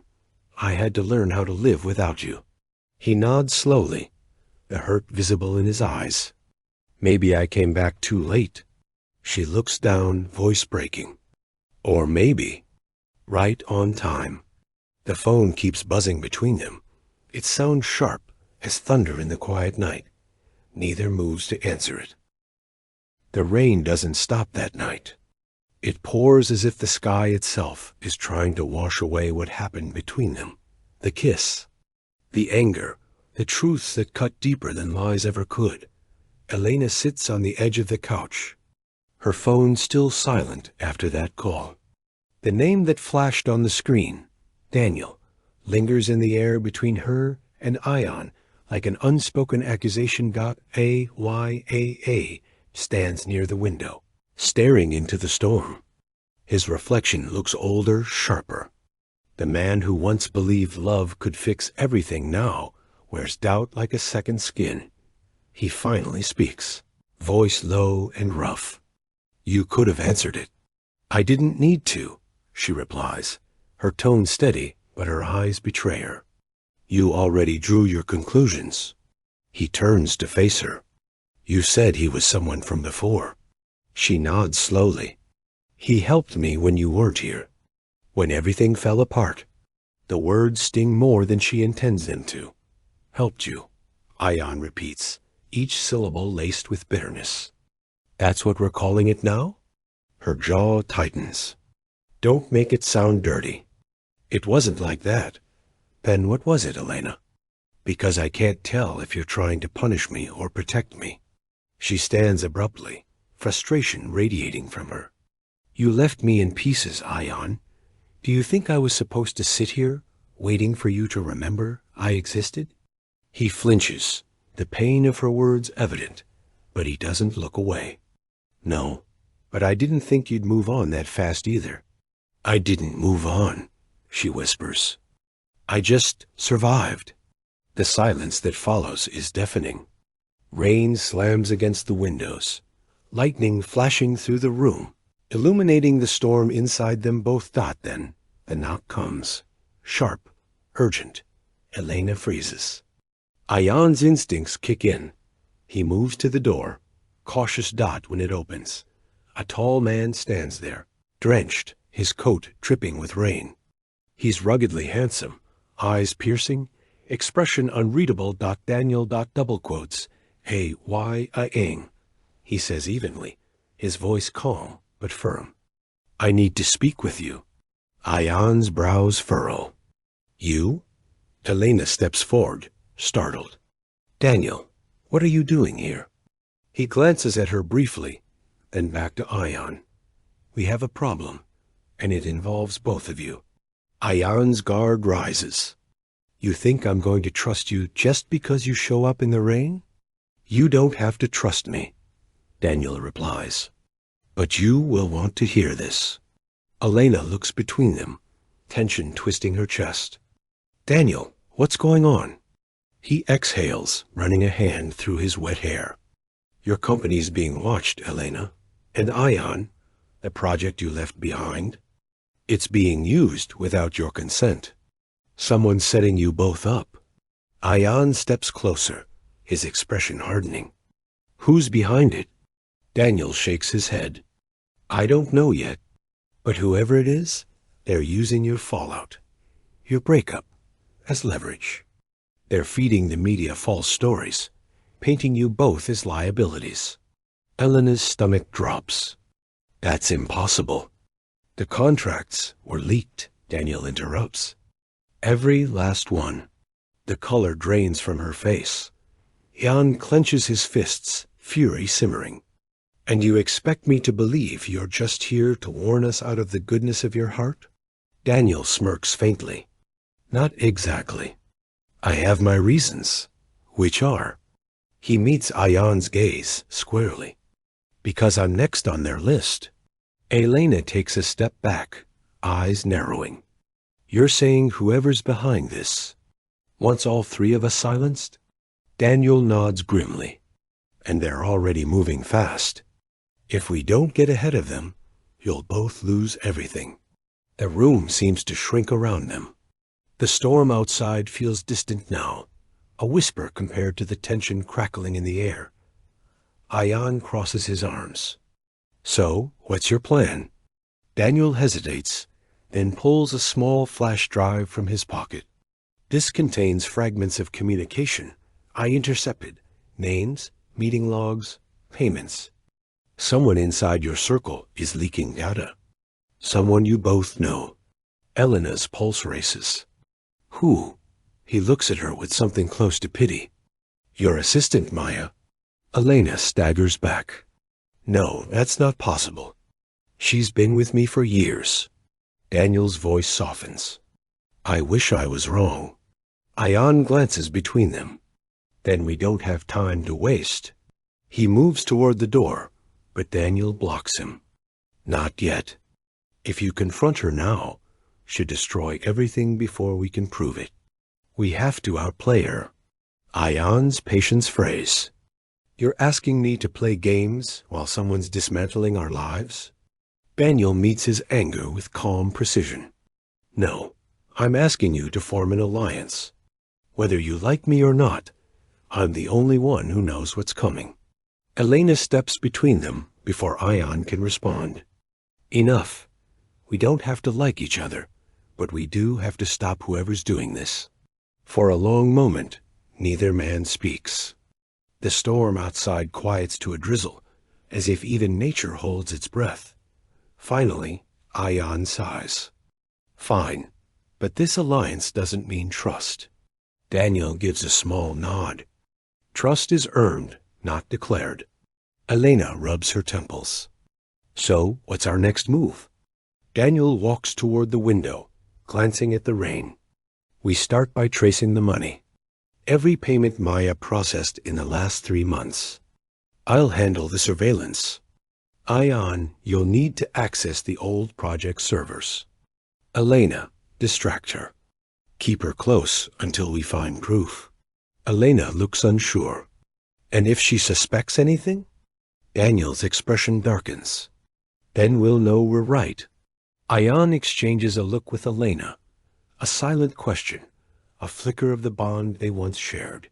I had to learn how to live without you. He nods slowly, the hurt visible in his eyes. Maybe I came back too late. She looks down, voice breaking. Or maybe, right on time. The phone keeps buzzing between them. It sounds sharp as thunder in the quiet night. Neither moves to answer it. The rain doesn't stop that night. It pours as if the sky itself is trying to wash away what happened between them. The kiss, the anger, the truths that cut deeper than lies ever could. Elena sits on the edge of the couch, her phone still silent after that call. The name that flashed on the screen, Daniel, lingers in the air between her and Ion like an unspoken accusation. Ayya stands near the window, staring into the storm. His reflection looks older, sharper. The man who once believed love could fix everything now wears doubt like a second skin. He finally speaks, voice low and rough. You could have answered it. I didn't need to, she replies, her tone steady, but her eyes betray her. You already drew your conclusions. He turns to face her. You said he was someone from before. She nods slowly. He helped me when you weren't here. When everything fell apart. The words sting more than she intends them to. Helped you, Ion repeats, each syllable laced with bitterness. That's what we're calling it now? Her jaw tightens. Don't make it sound dirty. It wasn't like that. Then what was it, Elena? Because I can't tell if you're trying to punish me or protect me. She stands abruptly, frustration radiating from her. You left me in pieces, Ion. Do you think I was supposed to sit here, waiting for you to remember I existed? He flinches, the pain of her words evident, but he doesn't look away. No, but I didn't think you'd move on that fast either. I didn't move on, she whispers. I just survived. The silence that follows is deafening. Rain slams against the windows, lightning flashing through the room, illuminating the storm inside them both. Then the knock comes, sharp, urgent. Elena freezes. Ion's instincts kick in. He moves to the door, cautious when it opens. A tall man stands there, drenched, his coat dripping with rain. He's ruggedly handsome, eyes piercing, expression unreadable. Daniel double quotes, "Hey, why a-ing?" He says evenly, his voice calm but firm. I need to speak with you. Ion's brows furrow. You? Elena steps forward, startled. Daniel, what are you doing here? He glances at her briefly, then back to Ion. We have a problem, and it involves both of you. Ion's guard rises. You think I'm going to trust you just because you show up in the rain? You don't have to trust me, Daniel replies. But you will want to hear this. Elena looks between them, tension twisting her chest. Daniel, what's going on? He exhales, running a hand through his wet hair. Your company's being watched, Elena. And Ion, the project you left behind, it's being used without your consent. Someone's setting you both up. Ion steps closer, his expression hardening. Who's behind it? Daniel shakes his head. I don't know yet, but whoever it is, they're using your fallout, your breakup, as leverage. They're feeding the media false stories, painting you both as liabilities. Elena's stomach drops. That's impossible. The contracts were leaked, Daniel interrupts. Every last one. The color drains from her face. Jan clenches his fists, fury simmering. And you expect me to believe you're just here to warn us out of the goodness of your heart? Daniel smirks faintly. Not exactly. I have my reasons. Which are? He meets Ion's gaze squarely. Because I'm next on their list. Elena takes a step back, eyes narrowing. You're saying whoever's behind this wants all three of us silenced? Daniel nods grimly. And they're already moving fast. If we don't get ahead of them, you'll both lose everything. The room seems to shrink around them. The storm outside feels distant now, a whisper compared to the tension crackling in the air. Ion crosses his arms. So, what's your plan? Daniel hesitates, then pulls a small flash drive from his pocket. This contains fragments of communication I intercepted, names, meeting logs, payments. Someone inside your circle is leaking data. Someone you both know. Elena's pulse races. Who? He looks at her with something close to pity. Your assistant, Maya. Elena staggers back. No, that's not possible. She's been with me for years. Daniel's voice softens. I wish I was wrong. Ion glances between them. Then we don't have time to waste. He moves toward the door, but Daniel blocks him. Not yet. If you confront her now, she'll destroy everything before we can prove it. We have to outplay her. Ion's patience phrase. You're asking me to play games while someone's dismantling our lives? Daniel meets his anger with calm precision. No, I'm asking you to form an alliance. Whether you like me or not, I'm the only one who knows what's coming. Elena steps between them before Ion can respond. Enough. We don't have to like each other, but we do have to stop whoever's doing this. For a long moment, neither man speaks. The storm outside quiets to a drizzle, as if even nature holds its breath. Finally, Ion sighs. Fine, but this alliance doesn't mean trust. Daniel gives a small nod. Trust is earned, not declared. Elena rubs her temples. So, what's our next move? Daniel walks toward the window, glancing at the rain. We start by tracing the money. Every payment Maya processed in the last 3 months. I'll handle the surveillance. Ion, you'll need to access the old project servers. Elena, distract her. Keep her close until we find proof. Elena looks unsure. And if she suspects anything? Daniel's expression darkens. Then we'll know we're right. Ion exchanges a look with Elena. A silent question, a flicker of the bond they once shared.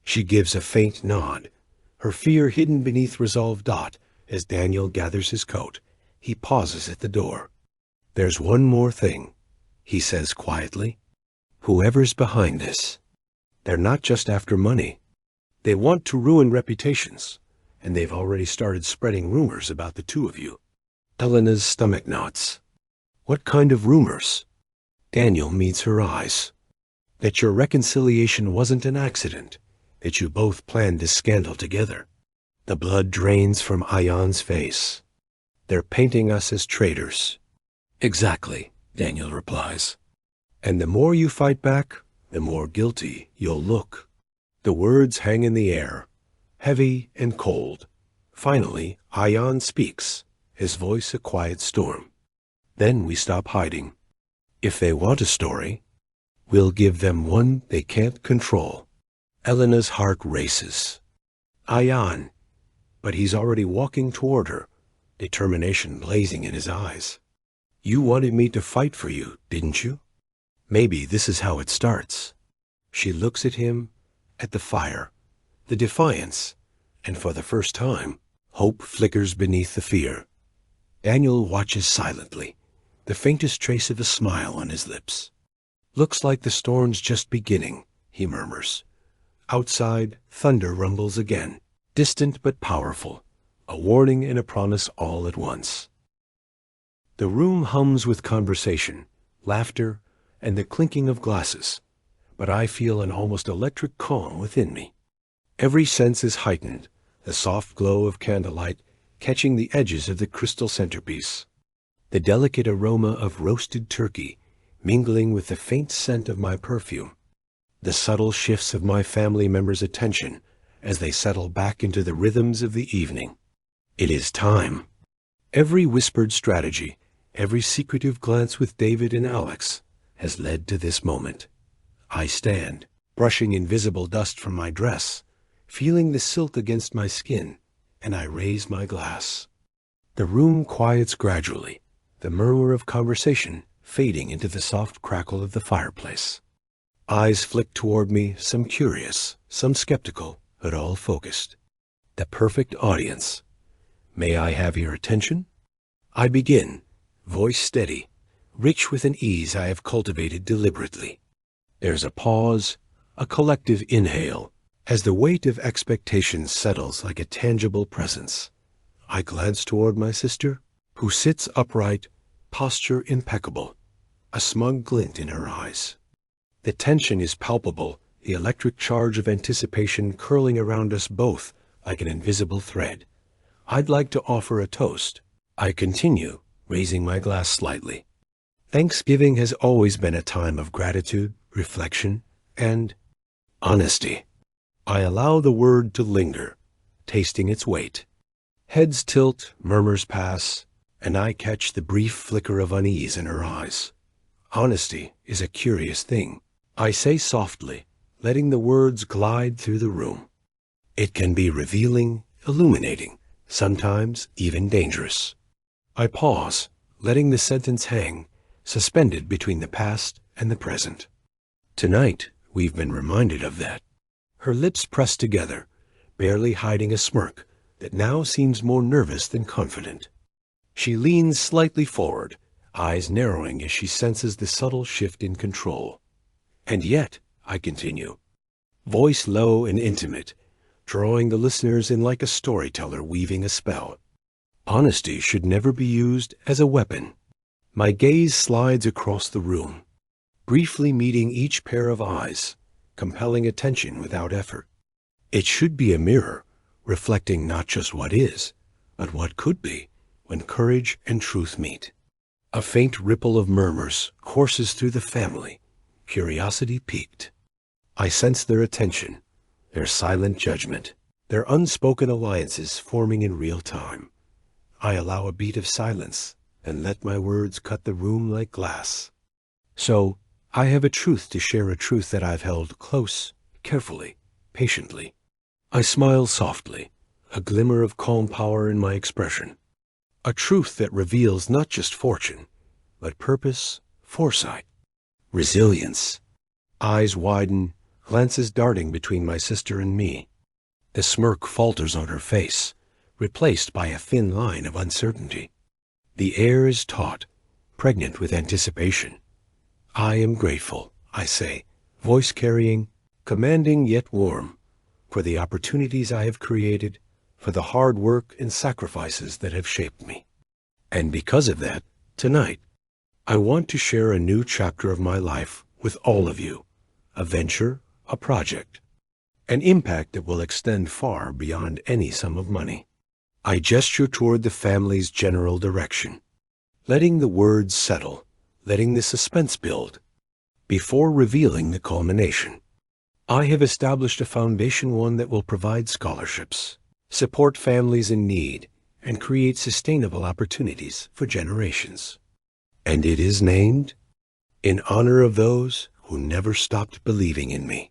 She gives a faint nod, her fear hidden beneath resolve. As Daniel gathers his coat, he pauses at the door. There's one more thing, he says quietly. Whoever's behind this, they're not just after money. They want to ruin reputations, and they've already started spreading rumors about the two of you. Elena's stomach knots. What kind of rumors? Daniel meets her eyes. That your reconciliation wasn't an accident, that you both planned this scandal together. The blood drains from Ion's face. They're painting us as traitors. Exactly, Daniel replies. And the more you fight back, the more guilty you'll look. The words hang in the air, heavy and cold. Finally, Ion speaks, his voice a quiet storm. Then we stop hiding. If they want a story, we'll give them one they can't control. Elena's heart races. Ion, but he's already walking toward her, determination blazing in his eyes. You wanted me to fight for you, didn't you? Maybe this is how it starts. She looks at him, at the fire, the defiance, and for the first time, hope flickers beneath the fear. Daniel watches silently, the faintest trace of a smile on his lips. Looks like the storm's just beginning, he murmurs. Outside, thunder rumbles again, distant but powerful, a warning and a promise all at once. The room hums with conversation, laughter, and the clinking of glasses, but I feel an almost electric calm within me. Every sense is heightened, the soft glow of candlelight catching the edges of the crystal centerpiece, the delicate aroma of roasted turkey mingling with the faint scent of my perfume, the subtle shifts of my family members' attention as they settle back into the rhythms of the evening. It is time. Every whispered strategy, every secretive glance with David and Alex has led to this moment. I stand, brushing invisible dust from my dress, feeling the silk against my skin, and I raise my glass. The room quiets gradually, the murmur of conversation fading into the soft crackle of the fireplace. Eyes flick toward me, some curious, some skeptical, but all focused. The perfect audience. May I have your attention? I begin, voice steady, rich with an ease I have cultivated deliberately. There's a pause, a collective inhale, as the weight of expectation settles like a tangible presence. I glance toward my sister, who sits upright, posture impeccable, a smug glint in her eyes. The tension is palpable, the electric charge of anticipation curling around us both like an invisible thread. I'd like to offer a toast. I continue, raising my glass slightly. Thanksgiving has always been a time of gratitude, reflection, and honesty. I allow the word to linger, tasting its weight. Heads tilt, murmurs pass, and I catch the brief flicker of unease in her eyes. Honesty is a curious thing. I say softly, letting the words glide through the room. It can be revealing, illuminating, sometimes even dangerous. I pause, letting the sentence hang, suspended between the past and the present. Tonight, we've been reminded of that. Her lips pressed together, barely hiding a smirk, that now seems more nervous than confident. She leans slightly forward, eyes narrowing as she senses the subtle shift in control. And yet, I continue, voice low and intimate, drawing the listeners in like a storyteller weaving a spell. Honesty should never be used as a weapon. My gaze slides across the room, briefly meeting each pair of eyes, compelling attention without effort. It should be a mirror, reflecting not just what is, but what could be when courage and truth meet. A faint ripple of murmurs courses through the family, curiosity piqued. I sense their attention, their silent judgment, their unspoken alliances forming in real time. I allow a beat of silence and let my words cut the room like glass. So, I have a truth to share, a truth that I've held close, carefully, patiently. I smile softly, a glimmer of calm power in my expression. A truth that reveals not just fortune, but purpose, foresight, resilience. Eyes widen, glances darting between my sister and me. The smirk falters on her face, replaced by a thin line of uncertainty. The air is taut, pregnant with anticipation. I am grateful, I say, voice carrying, commanding yet warm, for the opportunities I have created, for the hard work and sacrifices that have shaped me. And because of that, tonight, I want to share a new chapter of my life with all of you, a venture, a project, an impact that will extend far beyond any sum of money. I gesture toward the family's general direction, letting the words settle, letting the suspense build, before revealing the culmination. I have established a foundation, one that will provide scholarships, support families in need, and create sustainable opportunities for generations. And it is named in honor of those who never stopped believing in me.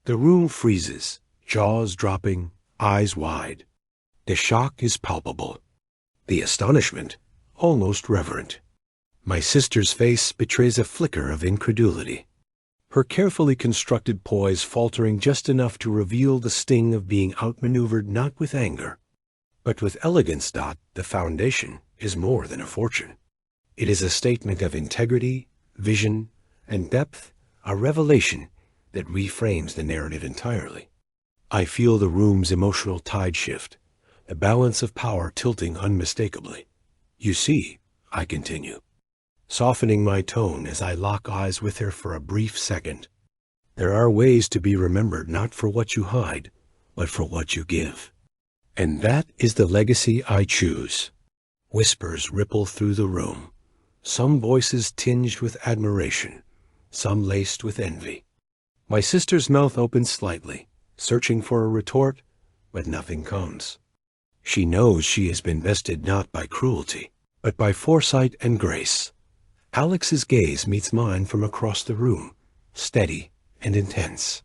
The room freezes, jaws dropping, eyes wide. The shock is palpable, the astonishment almost reverent. My sister's face betrays a flicker of incredulity, her carefully constructed poise faltering just enough to reveal the sting of being outmaneuvered not with anger, but with elegance. The foundation is more than a fortune. It is a statement of integrity, vision, and depth, a revelation that reframes the narrative entirely. I feel the room's emotional tide shift, the balance of power tilting unmistakably. You see, I continue, softening my tone as I lock eyes with her for a brief second, there are ways to be remembered not for what you hide, but for what you give. And that is the legacy I choose. Whispers ripple through the room, some voices tinged with admiration, some laced with envy. My sister's mouth opens slightly, searching for a retort, but nothing comes. She knows she has been bested not by cruelty, but by foresight and grace. Alex's gaze meets mine from across the room, steady and intense.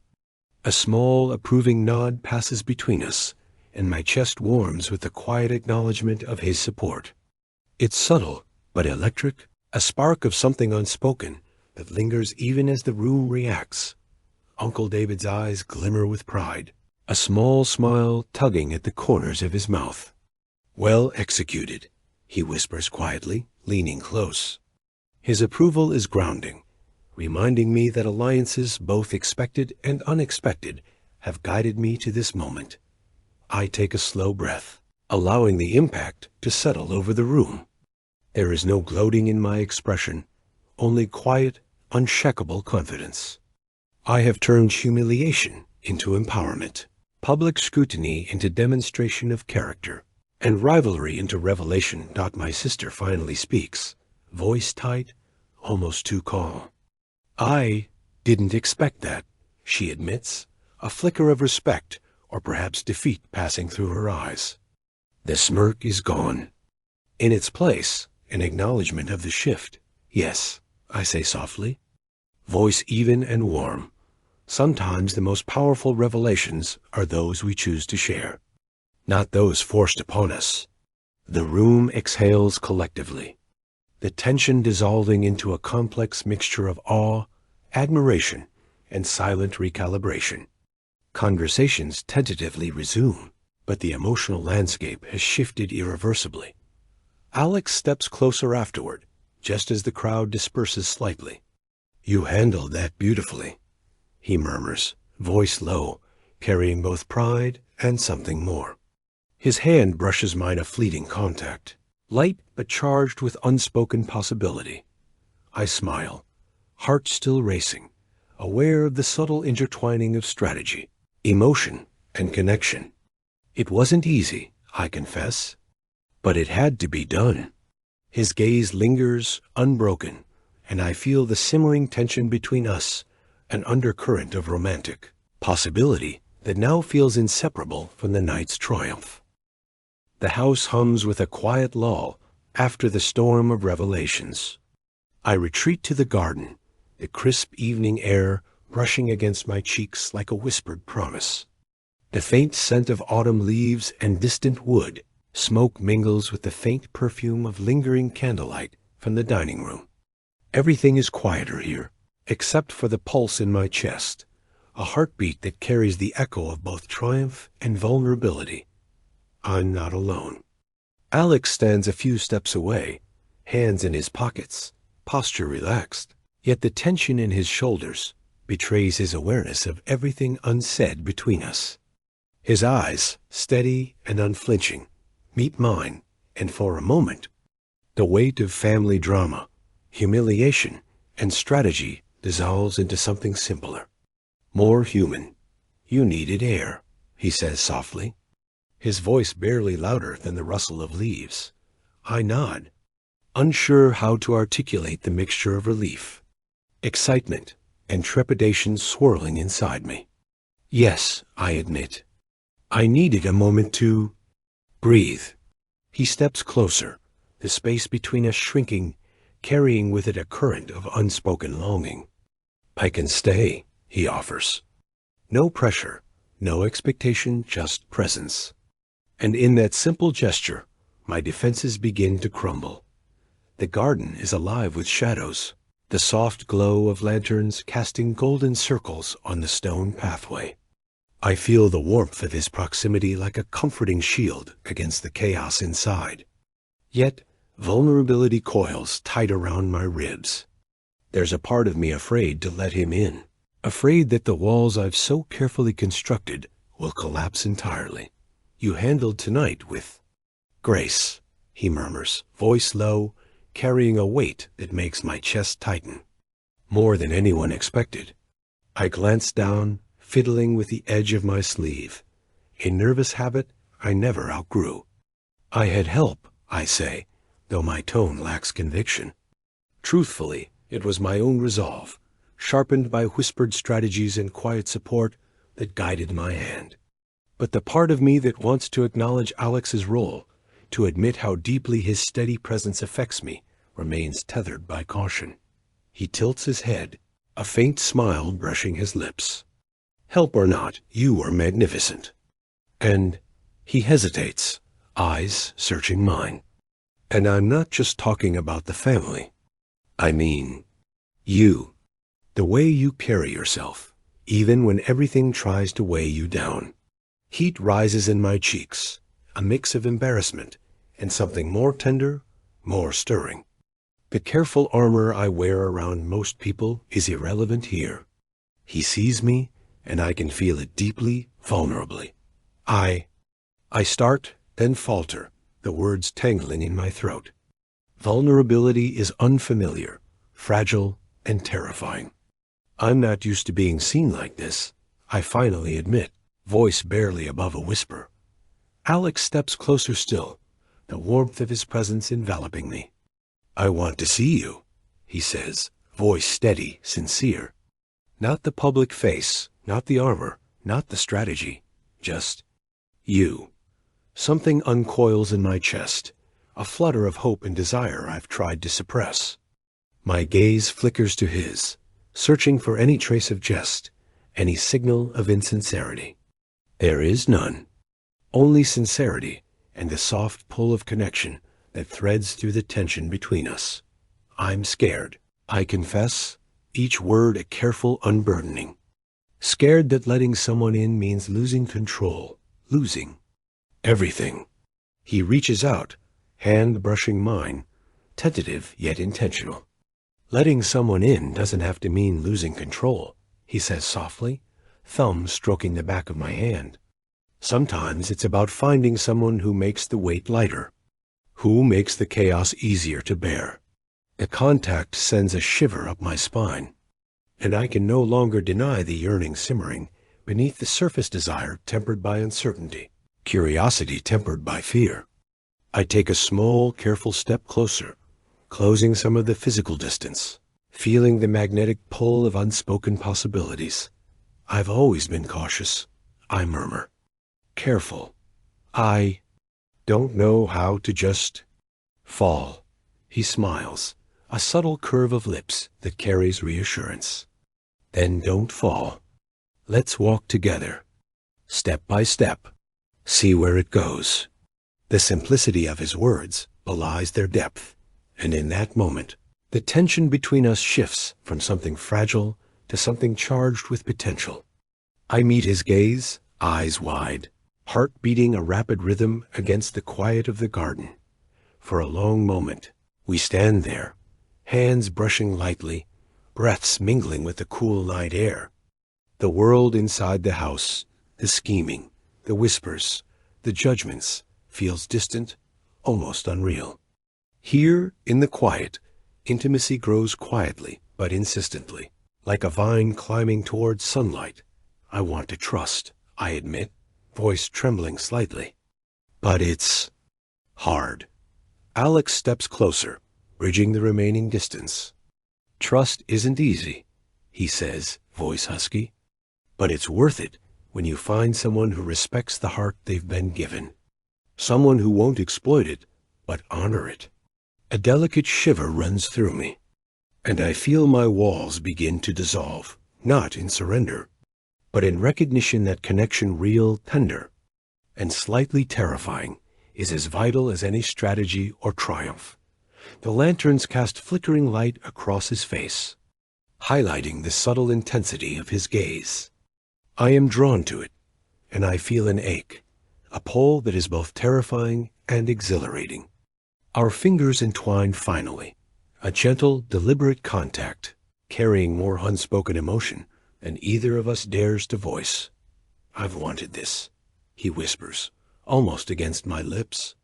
A small, approving nod passes between us, and my chest warms with the quiet acknowledgement of his support. It's subtle, but electric, a spark of something unspoken that lingers even as the room reacts. Uncle David's eyes glimmer with pride, a small smile tugging at the corners of his mouth. Well executed, he whispers quietly, leaning close. His approval is grounding, reminding me that alliances, both expected and unexpected, have guided me to this moment. I take a slow breath, allowing the impact to settle over the room. There is no gloating in my expression, only quiet, unshakable confidence. I have turned humiliation into empowerment, public scrutiny into demonstration of character, and rivalry into revelation. My sister finally speaks, voice tight, almost too calm. I didn't expect that, she admits, a flicker of respect or perhaps defeat passing through her eyes. The smirk is gone. In its place, an acknowledgement of the shift. Yes, I say softly, voice even and warm. Sometimes the most powerful revelations are those we choose to share, not those forced upon us. The room exhales collectively, the tension dissolving into a complex mixture of awe, admiration, and silent recalibration. Conversations tentatively resume, but the emotional landscape has shifted irreversibly. Alex steps closer afterward, just as the crowd disperses slightly. "You handled that beautifully," he murmurs, voice low, carrying both pride and something more. His hand brushes mine a fleeting contact, light but charged with unspoken possibility. I smile, heart still racing, aware of the subtle intertwining of strategy, emotion, and connection. It wasn't easy, I confess, but it had to be done. His gaze lingers, unbroken, and I feel the simmering tension between us, an undercurrent of romantic possibility that now feels inseparable from the night's triumph. The house hums with a quiet lull after the storm of revelations. I retreat to the garden, the crisp evening air brushing against my cheeks like a whispered promise. The faint scent of autumn leaves and distant wood smoke mingles with the faint perfume of lingering candlelight from the dining room. Everything is quieter here, except for the pulse in my chest, a heartbeat that carries the echo of both triumph and vulnerability. I'm not alone. Alex stands a few steps away, hands in his pockets, posture relaxed, yet the tension in his shoulders betrays his awareness of everything unsaid between us. His eyes, steady and unflinching, meet mine, and for a moment, the weight of family drama, humiliation, and strategy dissolves into something simpler, more human. "You needed air," he says softly, his voice barely louder than the rustle of leaves. I nod, unsure how to articulate the mixture of relief, excitement, and trepidation swirling inside me. "Yes," I admit. "I needed a moment to breathe." He steps closer, the space between us shrinking, carrying with it a current of unspoken longing. "I can stay," he offers. No pressure, no expectation, just presence. And in that simple gesture, my defenses begin to crumble. The garden is alive with shadows, the soft glow of lanterns casting golden circles on the stone pathway. I feel the warmth of his proximity like a comforting shield against the chaos inside. Yet, vulnerability coils tight around my ribs. There's a part of me afraid to let him in, afraid that the walls I've so carefully constructed will collapse entirely. "You handled tonight with grace," he murmurs, voice low, carrying a weight that makes my chest tighten. More than anyone expected. I glance down, fiddling with the edge of my sleeve, a nervous habit I never outgrew. "I had help," I say, though my tone lacks conviction. Truthfully, it was my own resolve, sharpened by whispered strategies and quiet support, that guided my hand. But the part of me that wants to acknowledge Alex's role, to admit how deeply his steady presence affects me, remains tethered by caution. He tilts his head, a faint smile brushing his lips. "Help or not, you are magnificent." And he hesitates, eyes searching mine. "And I'm not just talking about the family. I mean, you. The way you carry yourself, even when everything tries to weigh you down." Heat rises in my cheeks, a mix of embarrassment and something more tender, more stirring. The careful armor I wear around most people is irrelevant here. He sees me, and I can feel it deeply, vulnerably. I start, then falter, the words tangling in my throat. Vulnerability is unfamiliar, fragile, and terrifying. I'm not used to being seen like this, I finally admit, voice barely above a whisper. Alex steps closer still, the warmth of his presence enveloping me. "I want to see you," he says, voice steady, sincere. Not the public face, not the armor, not the strategy, just you. Something uncoils in my chest, a flutter of hope and desire I've tried to suppress. My gaze flickers to his, searching for any trace of jest, any signal of insincerity. There is none. Only sincerity and the soft pull of connection that threads through the tension between us. I'm scared, I confess, each word a careful unburdening. Scared that letting someone in means losing control, losing. Everything. He reaches out, hand brushing mine, tentative yet intentional. Letting someone in doesn't have to mean losing control, he says softly, thumb stroking the back of my hand. Sometimes it's about finding someone who makes the weight lighter, who makes the chaos easier to bear. The contact sends a shiver up my spine, and I can no longer deny the yearning simmering beneath the surface desire tempered by uncertainty, curiosity tempered by fear. I take a small, careful step closer, closing some of the physical distance, feeling the magnetic pull of unspoken possibilities. I've always been cautious, I murmur. Careful. I don't know how to just fall. He smiles, a subtle curve of lips that carries reassurance. Then don't fall. Let's walk together, step by step, see where it goes. The simplicity of his words belies their depth, and in that moment, the tension between us shifts from something fragile to something charged with potential. I meet his gaze, eyes wide, heart beating a rapid rhythm against the quiet of the garden. For a long moment, we stand there, hands brushing lightly, breaths mingling with the cool night air. The world inside the house, the scheming, the whispers, the judgments, feels distant, almost unreal. Here, in the quiet, intimacy grows quietly but insistently, like a vine climbing towards sunlight. I want to trust, I admit, voice trembling slightly. But it's hard. Alex steps closer, bridging the remaining distance. Trust isn't easy, he says, voice husky. But it's worth it when you find someone who respects the heart they've been given. Someone who won't exploit it, but honor it. A delicate shiver runs through me, and I feel my walls begin to dissolve, not in surrender, but in recognition that connection real, tender, and slightly terrifying is as vital as any strategy or triumph. The lanterns cast flickering light across his face, highlighting the subtle intensity of his gaze. I am drawn to it, and I feel an ache, a pull that is both terrifying and exhilarating. Our fingers entwine finally, a gentle, deliberate contact, carrying more unspoken emotion than either of us dares to voice. I've wanted this, he whispers, almost against my lips.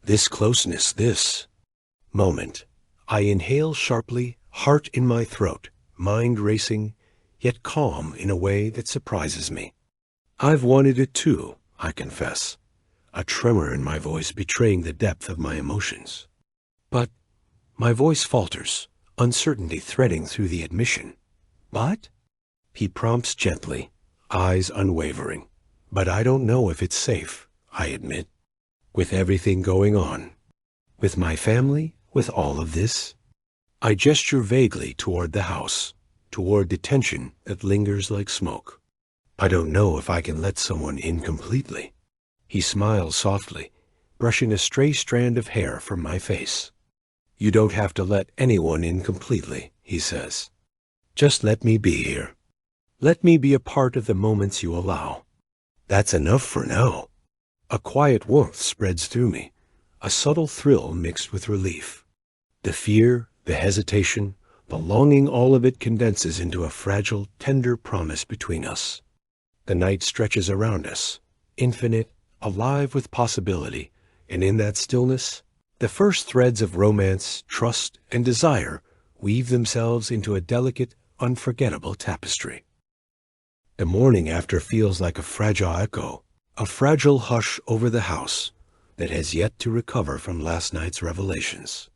This closeness, this moment. I inhale sharply, heart in my throat, mind racing, yet calm in a way that surprises me. I've wanted it too, I confess, a tremor in my voice betraying the depth of my emotions. But my voice falters, uncertainty threading through the admission. But? He prompts gently, eyes unwavering. But I don't know if it's safe, I admit. With everything going on. With my family, with all of this. I gesture vaguely toward the house, toward the tension that lingers like smoke. I don't know if I can let someone in completely. He smiles softly, brushing a stray strand of hair from my face. You don't have to let anyone in completely, he says. Just let me be here. Let me be a part of the moments you allow. That's enough for now. A quiet warmth spreads through me, a subtle thrill mixed with relief. The fear, the hesitation, the longing, all of it condenses into a fragile, tender promise between us. The night stretches around us, infinite, alive with possibility, and in that stillness, the first threads of romance, trust, and desire weave themselves into a delicate, unforgettable tapestry. The morning after feels like a fragile echo, a fragile hush over the house that has yet to recover from last night's revelations.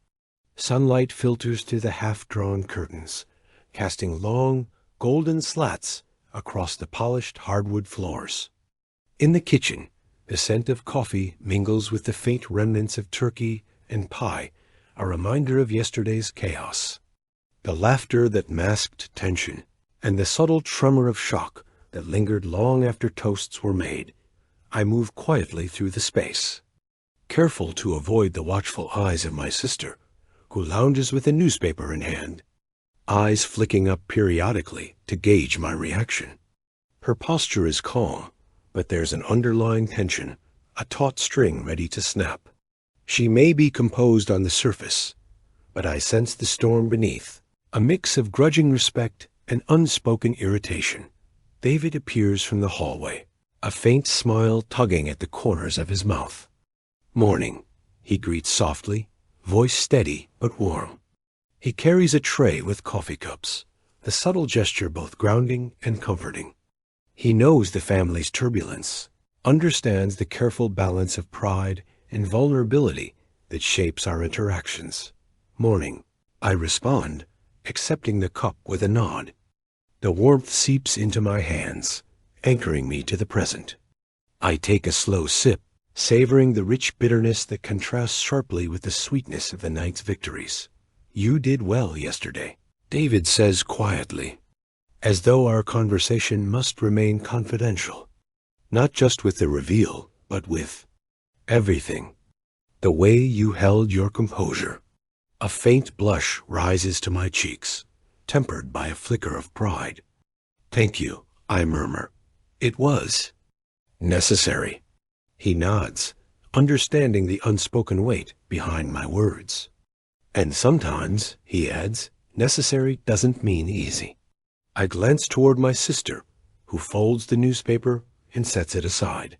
Sunlight filters through the half-drawn curtains, casting long, golden slats across the polished hardwood floors. In the kitchen, the scent of coffee mingles with the faint remnants of turkey and pie, a reminder of yesterday's chaos. The laughter that masked tension, and the subtle tremor of shock that lingered long after toasts were made. I move quietly through the space, careful to avoid the watchful eyes of my sister, who lounges with a newspaper in hand, eyes flicking up periodically to gauge my reaction. Her posture is calm, but there's an underlying tension, a taut string ready to snap. She may be composed on the surface, but I sense the storm beneath, a mix of grudging respect and unspoken irritation. David appears from the hallway, a faint smile tugging at the corners of his mouth. "Morning," he greets softly, voice steady but warm. He carries a tray with coffee cups, the subtle gesture both grounding and comforting. He knows the family's turbulence, understands the careful balance of pride and vulnerability that shapes our interactions. "Morning," I respond, accepting the cup with a nod. The warmth seeps into my hands, anchoring me to the present. I take a slow sip, savoring the rich bitterness that contrasts sharply with the sweetness of the night's victories. "You did well yesterday," David says quietly, as though our conversation must remain confidential. Not just with the reveal, but with everything. The way you held your composure. A faint blush rises to my cheeks, tempered by a flicker of pride. "Thank you," I murmur. "It was necessary." He nods, understanding the unspoken weight behind my words. "And sometimes," he adds, "necessary doesn't mean easy." I glance toward my sister, who folds the newspaper and sets it aside.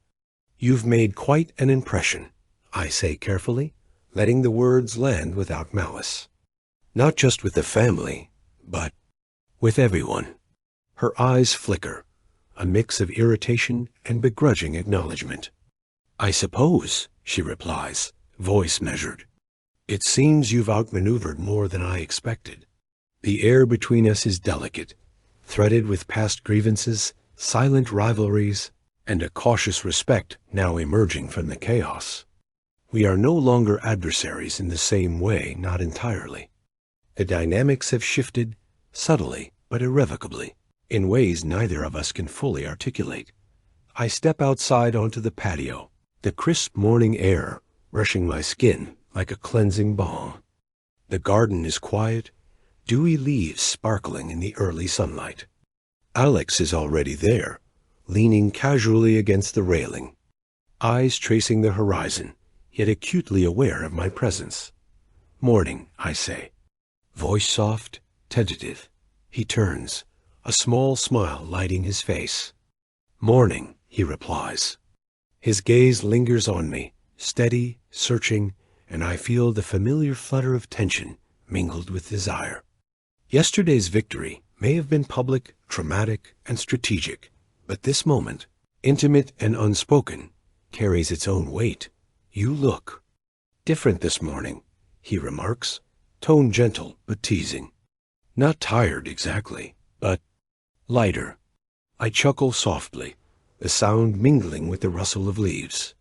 "You've made quite an impression," I say carefully, letting the words land without malice. "Not just with the family, but with everyone." Her eyes flicker, a mix of irritation and begrudging acknowledgement. "I suppose," she replies, voice measured. "It seems you've outmaneuvered more than I expected." The air between us is delicate, threaded with past grievances, silent rivalries, and a cautious respect now emerging from the chaos. We are no longer adversaries in the same way, not entirely. The dynamics have shifted, subtly but irrevocably, in ways neither of us can fully articulate. I step outside onto the patio, the crisp morning air rushing my skin like a cleansing balm. The garden is quiet, dewy leaves sparkling in the early sunlight. Alex is already there, leaning casually against the railing, eyes tracing the horizon, yet acutely aware of my presence. "Morning," I say. Voice soft, tentative. He turns, a small smile lighting his face. "Morning," he replies. His gaze lingers on me, steady, searching, and I feel the familiar flutter of tension mingled with desire. Yesterday's victory may have been public, dramatic, and strategic, but this moment, intimate and unspoken, carries its own weight. "You look different this morning," he remarks, tone gentle but teasing. "Not tired exactly, but lighter." I chuckle softly, the sound mingling with the rustle of leaves.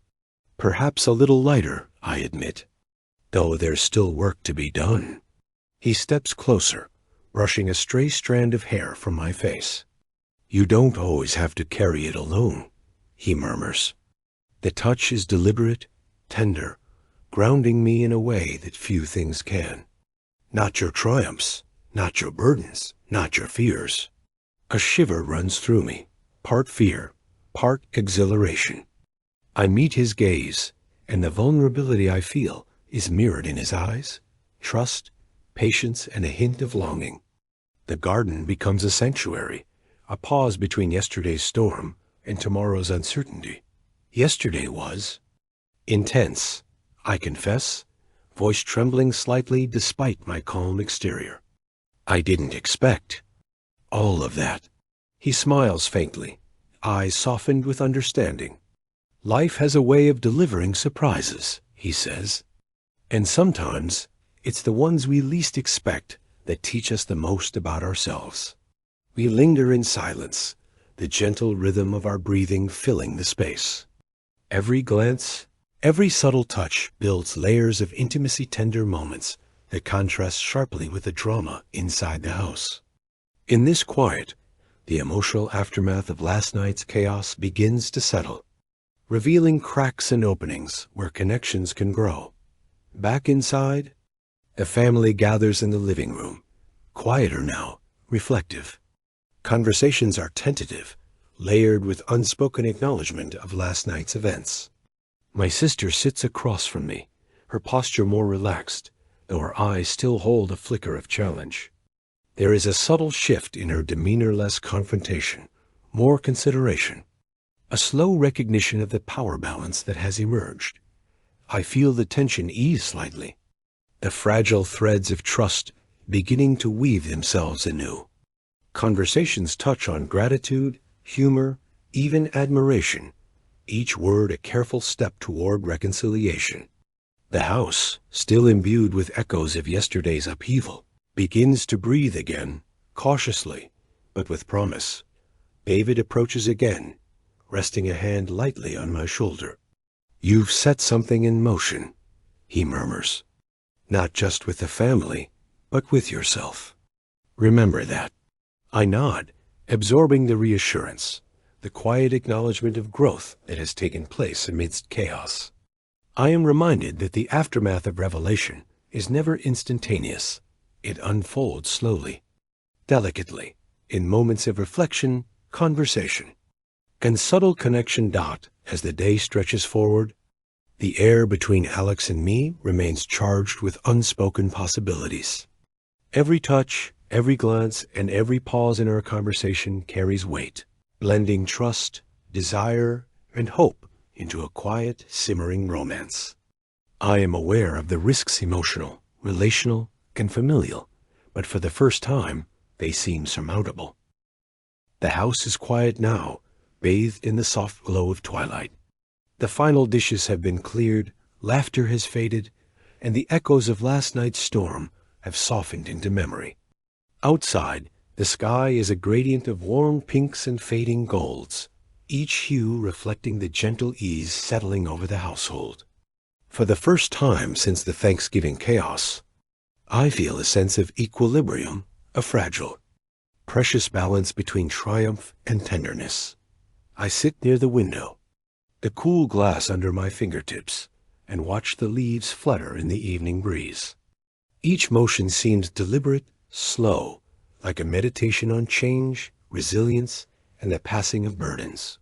"Perhaps a little lighter," I admit, "though there's still work to be done." He steps closer, brushing a stray strand of hair from my face. "You don't always have to carry it alone," he murmurs. The touch is deliberate, tender, grounding me in a way that few things can. "Not your triumphs, not your burdens, not your fears." A shiver runs through me, part fear, part exhilaration. I meet his gaze, and the vulnerability I feel is mirrored in his eyes, trust, patience, and a hint of longing. The garden becomes a sanctuary, a pause between yesterday's storm and tomorrow's uncertainty. Yesterday was intense, I confess, voice trembling slightly despite my calm exterior. "I didn't expect all of that." He smiles faintly, eyes softened with understanding. "Life has a way of delivering surprises," he says. "And sometimes it's the ones we least expect that teach us the most about ourselves." We linger in silence, the gentle rhythm of our breathing filling the space. Every glance, every subtle touch builds layers of intimacy, tender moments that contrast sharply with the drama inside the house. In this quiet, the emotional aftermath of last night's chaos begins to settle, revealing cracks and openings where connections can grow. Back inside, the family gathers in the living room, quieter now, reflective. Conversations are tentative, layered with unspoken acknowledgement of last night's events. My sister sits across from me, her posture more relaxed, though her eyes still hold a flicker of challenge. There is a subtle shift in her demeanor, less confrontation, more consideration, a slow recognition of the power balance that has emerged. I feel the tension ease slightly, the fragile threads of trust beginning to weave themselves anew. Conversations touch on gratitude, humor, even admiration, each word a careful step toward reconciliation. The house, still imbued with echoes of yesterday's upheaval, begins to breathe again, cautiously, but with promise. David approaches again, resting a hand lightly on my shoulder. "You've set something in motion," he murmurs. "Not just with the family, but with yourself. Remember that." I nod, absorbing the reassurance, the quiet acknowledgement of growth that has taken place amidst chaos. I am reminded that the aftermath of revelation is never instantaneous. It unfolds slowly, delicately, in moments of reflection, conversation, and subtle connection. As the day stretches forward, the air between Alex and me remains charged with unspoken possibilities. Every touch, every glance, and every pause in our conversation carries weight, blending trust, desire, and hope into a quiet, simmering romance. I am aware of the risks, emotional, relational, and familial, but for the first time, they seem surmountable. The house is quiet now, bathed in the soft glow of twilight. The final dishes have been cleared, laughter has faded, and the echoes of last night's storm have softened into memory. Outside, the sky is a gradient of warm pinks and fading golds, each hue reflecting the gentle ease settling over the household. For the first time since the Thanksgiving chaos, I feel a sense of equilibrium, a fragile, precious balance between triumph and tenderness. I sit near the window, the cool glass under my fingertips, and watch the leaves flutter in the evening breeze. Each motion seems deliberate, slow, like a meditation on change, resilience, and the passing of burdens.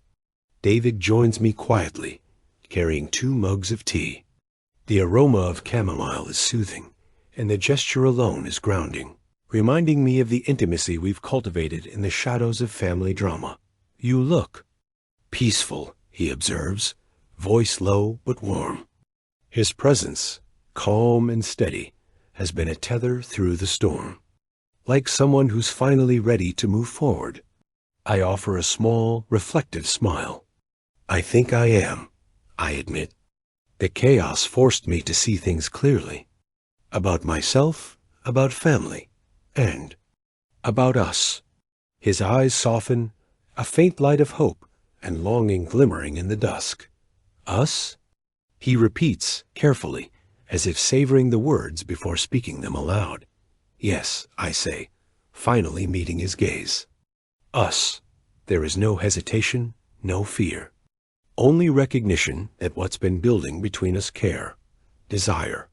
David joins me quietly, carrying 2 mugs of tea. The aroma of chamomile is soothing, and the gesture alone is grounding, reminding me of the intimacy we've cultivated in the shadows of family drama. "You look peaceful," he observes, voice low but warm. His presence, calm and steady, has been a tether through the storm, like someone who's finally ready to move forward. I offer a small, reflective smile. "I think I am," I admit. The chaos forced me to see things clearly. About myself, about family, and about us. His eyes soften, a faint light of hope and longing glimmering in the dusk. "Us?" He repeats, carefully, as if savoring the words before speaking them aloud. "Yes," I say, finally meeting his gaze. "Us." There is no hesitation, no fear. Only recognition that what's been building between us care, desire.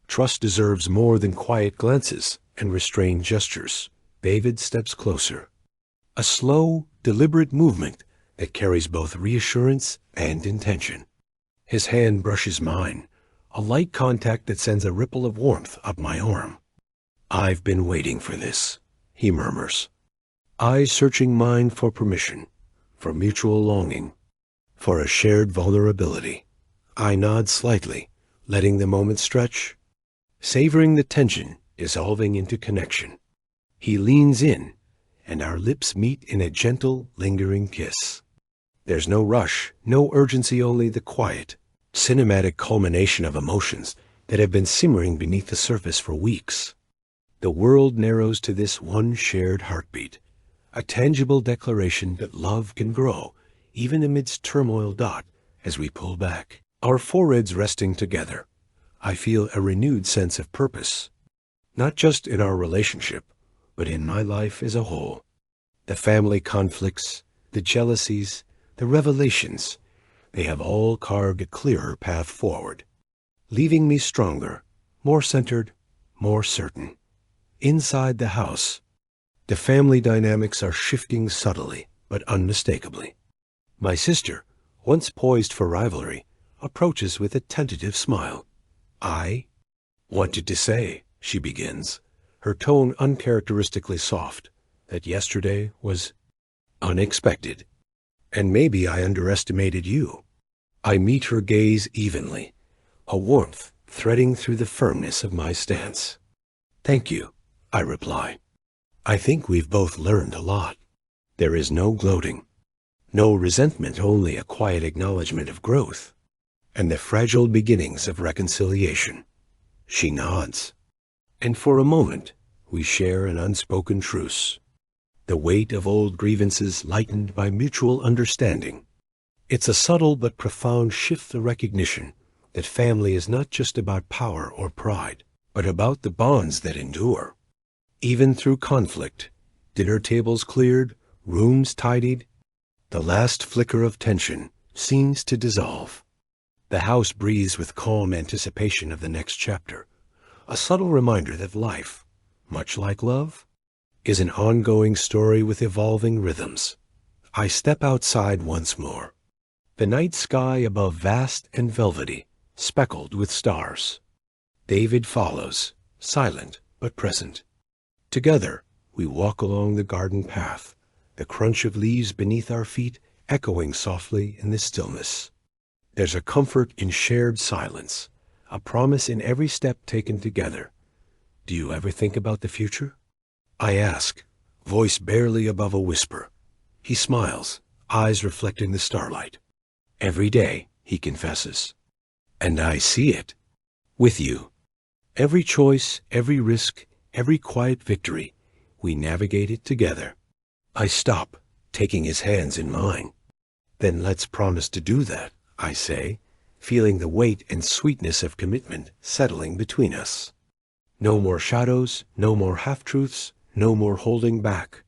Trust deserves more than quiet glances and restrained gestures. David steps closer. A slow, deliberate movement that carries both reassurance and intention. His hand brushes mine, a light contact that sends a ripple of warmth up my arm. "I've been waiting for this," he murmurs. Eyes searching mine for permission, for mutual longing, for a shared vulnerability. I nod slightly, letting the moment stretch, savoring the tension dissolving into connection. He leans in, and our lips meet in a gentle, lingering kiss. There's no rush, no urgency, only the quiet, cinematic culmination of emotions that have been simmering beneath the surface for weeks. The world narrows to this one shared heartbeat, a tangible declaration that love can grow, even amidst turmoil. As we pull back, our foreheads resting together, I feel a renewed sense of purpose, not just in our relationship, but in my life as a whole. The family conflicts, the jealousies, the revelations, they have all carved a clearer path forward, leaving me stronger, more centered, more certain. Inside the house, the family dynamics are shifting subtly but unmistakably. My sister, once poised for rivalry, approaches with a tentative smile. "I wanted to say," she begins, her tone uncharacteristically soft, "that yesterday was unexpected. And maybe I underestimated you." I meet her gaze evenly, a warmth threading through the firmness of my stance. "Thank you," I reply. "I think we've both learned a lot." There is no gloating, no resentment, only a quiet acknowledgement of growth and the fragile beginnings of reconciliation. She nods, and for a moment we share an unspoken truce, the weight of old grievances lightened by mutual understanding. It's a subtle but profound shift, the recognition that family is not just about power or pride, but about the bonds that endure. Even through conflict, dinner tables cleared, rooms tidied, the last flicker of tension seems to dissolve. The house breathes with calm anticipation of the next chapter, a subtle reminder that life, much like love, is an ongoing story with evolving rhythms. I step outside once more. The night sky above vast and velvety, speckled with stars. David follows, silent but present. Together, we walk along the garden path, the crunch of leaves beneath our feet echoing softly in the stillness. There's a comfort in shared silence, a promise in every step taken together. "Do you ever think about the future?" I ask, voice barely above a whisper. He smiles, eyes reflecting the starlight. "Every day," he confesses. "And I see it. With you. Every choice, every risk, every quiet victory, we navigate it together." I stop, taking his hands in mine. "Then let's promise to do that," I say, feeling the weight and sweetness of commitment settling between us. No more shadows, no more half-truths, no more holding back.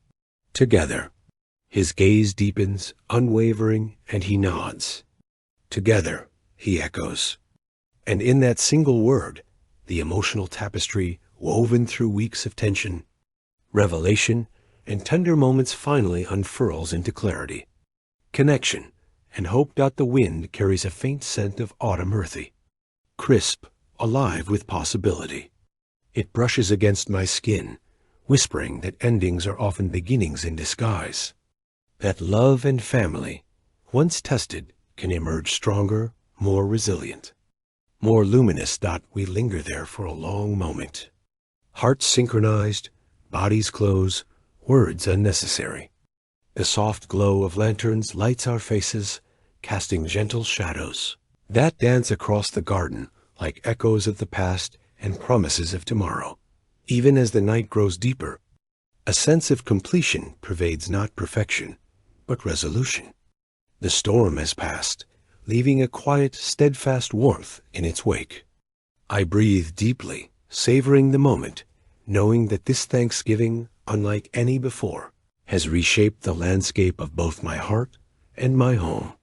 Together. His gaze deepens, unwavering, and he nods. "Together," he echoes. And in that single word, the emotional tapestry woven through weeks of tension, revelation, and tender moments finally unfurls into clarity. Connection and hope. The wind carries a faint scent of autumn, earthy, crisp, alive with possibility. It brushes against my skin, whispering that endings are often beginnings in disguise. That love and family, once tested, can emerge stronger, more resilient, more luminous. We linger there for a long moment. Hearts synchronized, bodies close, words unnecessary. The soft glow of lanterns lights our faces, casting gentle shadows that dance across the garden like echoes of the past and promises of tomorrow. Even as the night grows deeper, a sense of completion pervades, not perfection, but resolution. The storm has passed, leaving a quiet, steadfast warmth in its wake. I breathe deeply, savoring the moment, knowing that this Thanksgiving, unlike any before, has reshaped the landscape of both my heart and my home.